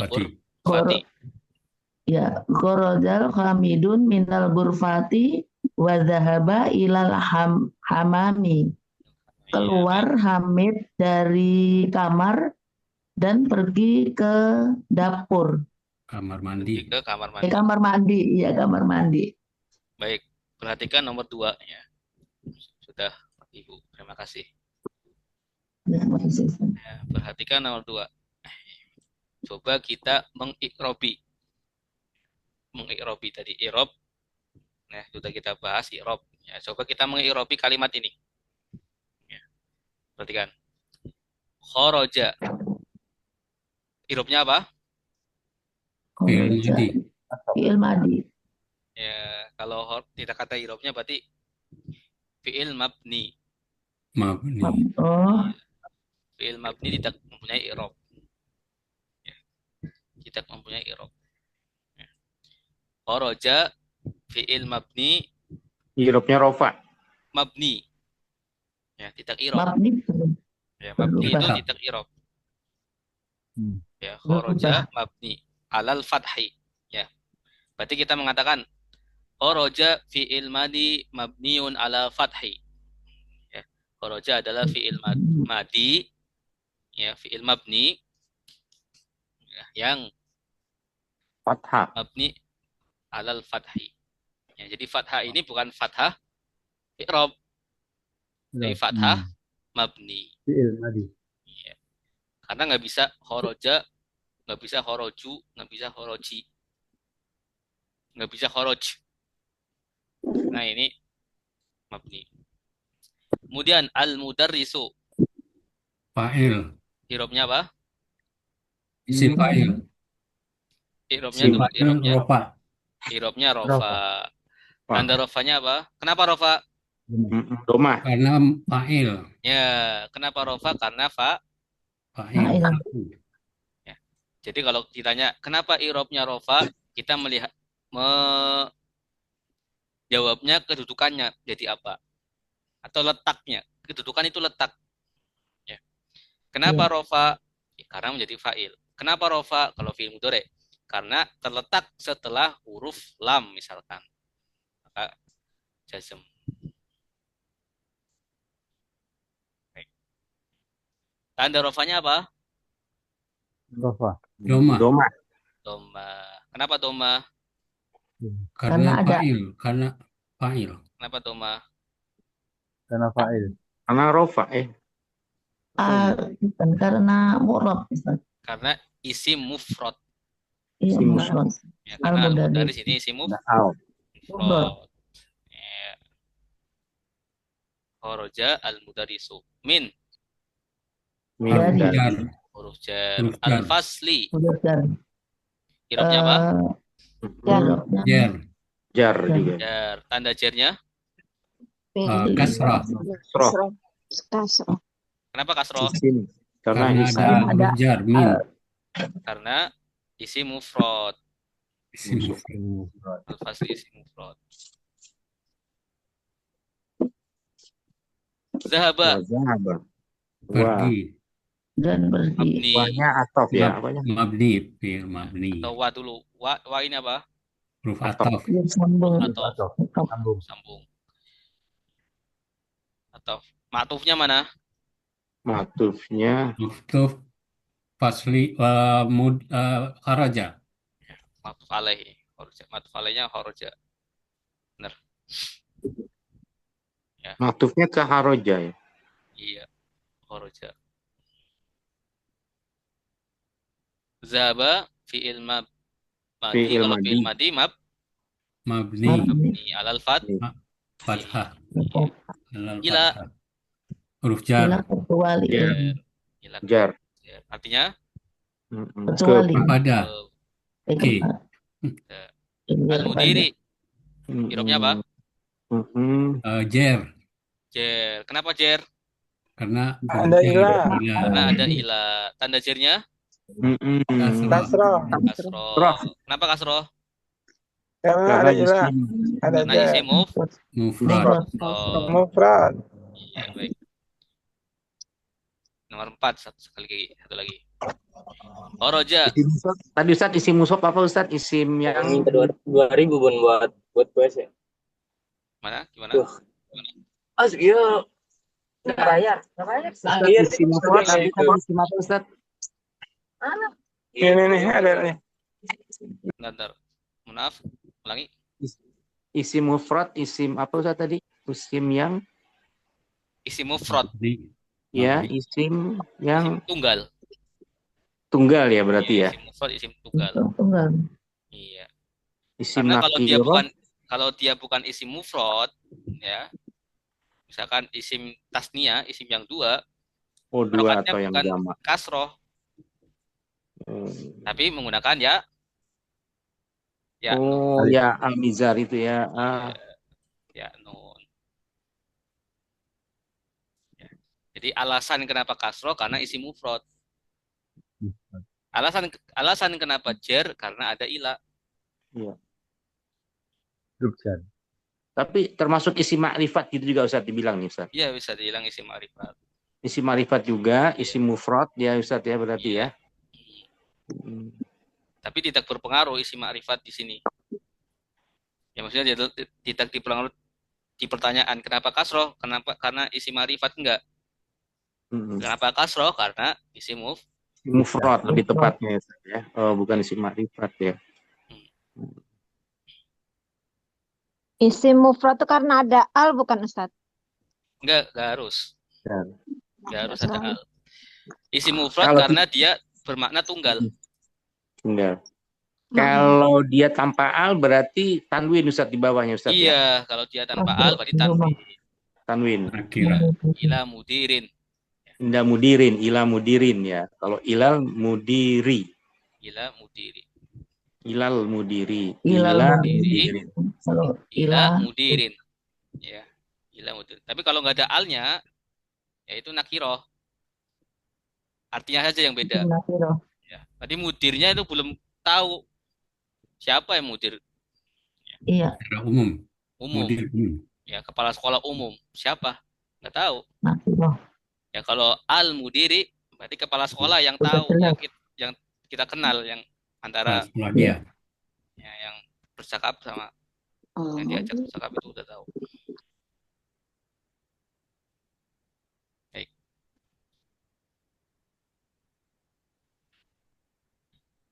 Gurfati. Fati. Ya, Korojal Hamidun minal gurfati wa dhahaba ilal hamami. Keluar Hamid dari kamar dan pergi ke dapur. Kamar Pergi mandi. ke kamar mandi. Kamar mandi. Baik, perhatikan nomor 2 ya. Sudah, Ibu. Terima kasih. Ya, perhatikan nomor 2. Coba kita mengikrobi tadi irob. Nah, sudah kita bahas irob. Ya, coba kita mengikrobi kalimat ini. Ya, perhatikan. Khoroja. Irobnya apa? Fi'il madi. Ya, kalau tidak kata irobnya berarti fi'il mabni. Mabni. Fi'il mabni tidak mempunyai irob. Ya, tidak mempunyai irob. Ya. Khoroja fi'il mabni. Irobnya rofa. Mabni. Ya, tidak irob. Mabni. Ya, mabni itu tidak irob. Ya, khoroja mabni alal fathi. Ya. Berarti kita mengatakan khoroja fi'il madi mabniun ala fathi. Ya. Khoroja adalah fi'il madi, ya, fi'il mabni, ya, yang Fathah. mabni alal fathi. Ya, jadi fathah ini bukan fathah i'rab, tapi fathah mabni. Fi'il madi. Ya. Karena nggak bisa horoja, nggak bisa horoju, nggak bisa horoji, nggak bisa horoj. Nah ini mabni. Kemudian al-mudarrisu, Fa'il. i'rabnya apa? Isim fa'il. I'rabnya Isim tuh, Fa'il i'rabnya, rofa. i'rabnya Rofa. rofa. Tanda rofanya apa? Kenapa rofa? Domah. Karena fa'il. Ya, kenapa rofa? Karena Fa'il. ya. Jadi kalau ditanya kenapa i'rabnya rofa, kita melihat jawabnya kedudukannya jadi apa atau letaknya. Kedudukan itu letak. Ya. Kenapa rofa? Ya, karena menjadi fa'il. Kenapa rofa kalau fi'il mudhari? Karena terletak setelah huruf lam misalkan. Maka jazm. Baik. Tanda rofanya apa? Rofa. Doma. Domah. Doma. Kenapa doma? Karena Karena ada fa'il. Karena fa'il. Kenapa doma? Karena fa'il. Karena rofa. bukan karena mu'rab, Ustaz. Karena isim mufrad. Iya, Isim mu'rab. Ya, karena Al-mudarris. dari sini isim Al. mufrad. Ya. Kharaja al-mudarrisu min Dari. Jar. huruf jar. Huruf jar. Al-fasli. Mudarris. I'rabnya apa? I'rabnya Jar. Jar juga. Jar. Tanda jarnya? Kasrah. Kasroh. Kenapa kasroh? Isim. Karena Karena isim. ada huruf jar. Min. Karena isim mufrad. Isim. Al-fasli isim mufrad. Zahaba. Zahaba. Wah. Pergi. dan pergi. Mabni. Wahnya atof ya. Apanya? Mabni. Fi'il mabni. Atau wa dulu. Wa ini apa? Huruf Ataf. ataf. Dia sambung. Atau Sambung. sambung. Atau ma'tufnya mana? Matufnya. Maktuf. Fasli. Kharaja. Ma'tuf alaih. Ma'tuf alaihnya kharaja. Benar. Matufnya ke haroja ya. Iya. Kharaja. Zahaba fi'il madi. Fi'il Kalau madi. fi'il madi Mabni. mabni alal Fathah. Alal Ila. fathah. Huruf jar. Bila kecuali. Jar. Ila. Jar. Artinya Kecuali. Kepada. Oke. al-mudiri. I'rabnya apa? Jer. Jer. Kenapa jer? Karena Ada ila. Karena ada ila. Tanda jernya Kasroh. kasroh. Kenapa kasroh? Karena Karena ada ila. isim. Ada Karena jar. isim mufrad. Mufrad. Iya, baik. Nomor 4, satu lagi. Kharaja. Tadi Ustaz isim musof apa Ustaz? Isim yang Minta 2.000 bun buat PS ya. Mana? Gimana? Tuh. Iya. Bayar. Iya, isim mufrad tadi apa isim apa Ustaz? Ini nih ada nih. Bentar. Maaf. Ulangi. Isim mufrad, isim apa Ustaz tadi? Isim yang Isim mufrad. ya, isim yang Tunggal. tunggal ya berarti ya. Isim mufrad, isim tunggal. Tunggal. Iya. Isim Karena nakirah. kalau dia bukan isim mufrad, ya. Misalkan isim tasnia, isim yang dua, Oh, dua harokatnya atau yang bukan jamak. kasroh, tapi menggunakan ya. Oh, ya al-mizar itu ya. Ya, nun. Ya. Jadi alasan kenapa kasroh karena isim mufrad. Alasan kenapa jer karena ada ila. Iya. Huruf jar. Tapi termasuk isim ma'rifat gitu juga Ustaz dibilang nih Ustaz. Iya, bisa dibilang isim ma'rifat. Isim ma'rifat juga, isim mufrad ya Ustaz ya berarti ya. Tapi tidak berpengaruh isim ma'rifat di sini. Ya maksudnya tidak dipengaruhi di pertanyaan kenapa kasroh? Karena isim ma'rifat enggak. Kenapa kasroh? Karena isim mufrad lebih tepatnya ya Ustaz ya. Oh, bukan isim ma'rifat ya. Isim mufrad itu karena ada al bukan Ustaz? Enggak harus. Enggak harus ada al. Isim mufrad Kalau karena dia bermakna tunggal. Enggak. Kalau dia tanpa al berarti tanwin Ustaz di bawahnya Ustaz ya. Iya, kalau dia tanpa al berarti tanwin. Tanwin. Ila mudirin. Indah mudirin, ila mudirin ya. Kalau ilal mudiri. Ila mudiri. Ilal mudiri. Ilal Ila mudiri. Kalau Ila mudirin. Ya. Ila mudirin. Tapi kalau nggak ada alnya, yaitu nakiroh. Artinya saja yang beda. Ya. Tadi mudirnya itu belum tahu siapa yang mudir. Secara umum. Mudir umum. Ya, kepala sekolah umum. Siapa? Nggak tahu. Ya, kalau al mudiri berarti kepala sekolah yang tahu, yang kita kenal, yang antara dia. Ya, yang bercakap sama yang diajak bercakap itu udah tahu. Baik.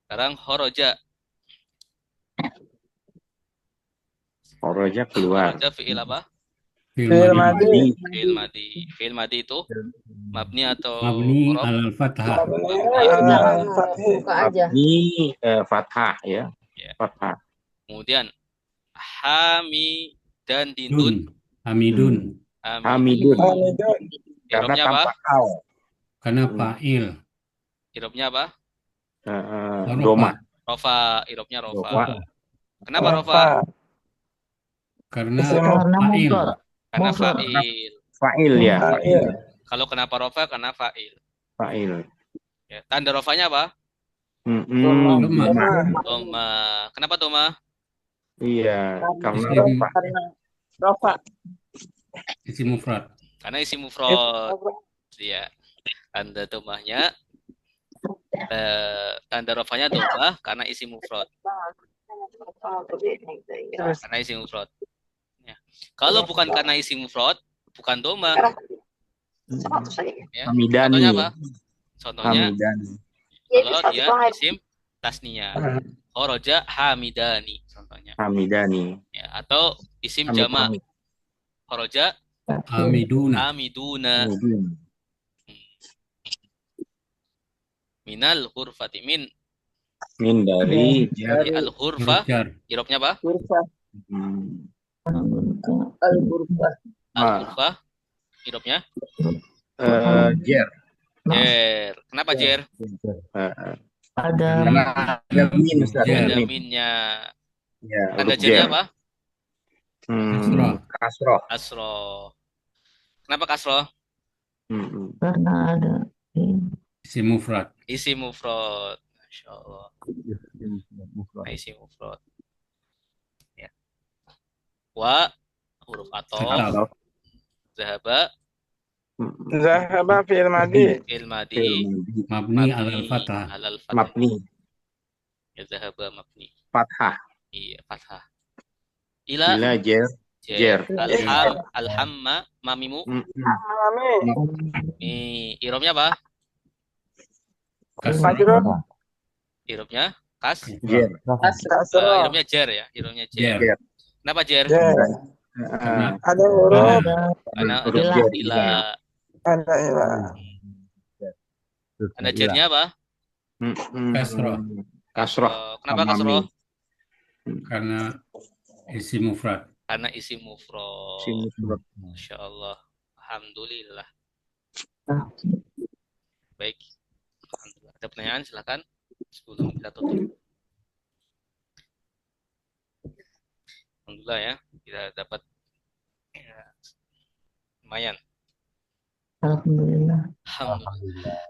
Sekarang horoja. Horoja keluar. Horoja fi'il apa? Fi'il madi. Fi'il madi. Fi'il madi itu mabni atau Mabni huruf? alal fathah. Mabni fathah ya. Fathah. Kemudian hami dan dindun. Hamidun. Hamidun. Karena Irobnya tanpa apa? al. Karena fa'il. Irobnya apa? Doma. Rofa. Irobnya rofa. Rofa. Kenapa rofa? Karena fa'il. Karena fa'il. Fa'il ya. Kalau kenapa rofa? Karena fa'il. Fa'il. Ya, tanda rofanya apa? Doma. Kenapa doma? Iya, karena Rofa. Isim mufrad. Karena isim mufrad. Iya. Tanda domahnya tanda rofanya domah karena isim mufrad. Karena isim mufrad. Ya. Kalau bukan karena isim mufrad, bukan doma. Ya. Hamidani. Contohnya apa? Contohnya Hamidani. kalau dia isim tasniya. Horoja hamidani contohnya. Hamidani. Ya, atau isim jama. Horoja Hamiduna. Minal hurfati min dari al hurfa. Irobnya apa? Al hurfa. Al hurfa. Irobnya? Jer. Jer. Kenapa jer? Ada min Ustaz. Ada minnya. Ya, tanda jernya apa? Kasroh. Kasroh. Kenapa kasroh? Karena ada isim mufrad. Isim mufrad. Masya Allah. Isim mufrad. Ya. Wa huruf atau zahaba. Zahaba fi'il madi. Fi'il madi. Mabni alal fathah. Mabni. Ya zahaba mabni. Fathah. Iya, fathah. Ila jer. Alhamma mamimu. Irobnya apa? Majrur. Irobnya kas. Jer. Irobnya jer ya. Irobnya jer. Kenapa jer? Ada huruf. Karena ada ila. Ada ila. Ada jernya apa? Kasroh. Kenapa kasroh? Karena isim mufrad. Karena isim mufrad. Masya Allah. Alhamdulillah. Baik. Ada pertanyaan silakan sebelum kita tutup. Alhamdulillah ya, kita dapat ya, lumayan. Alhamdulillah. Alhamdulillah.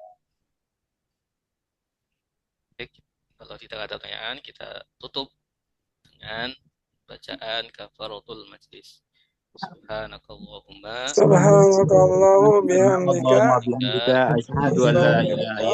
Baik, kalau tidak ada pertanyaan kita tutup dengan bacaan kafaratul majlis. Subhanakallahumma Subhanakallahumma bihamdika asyhadu an la ilaha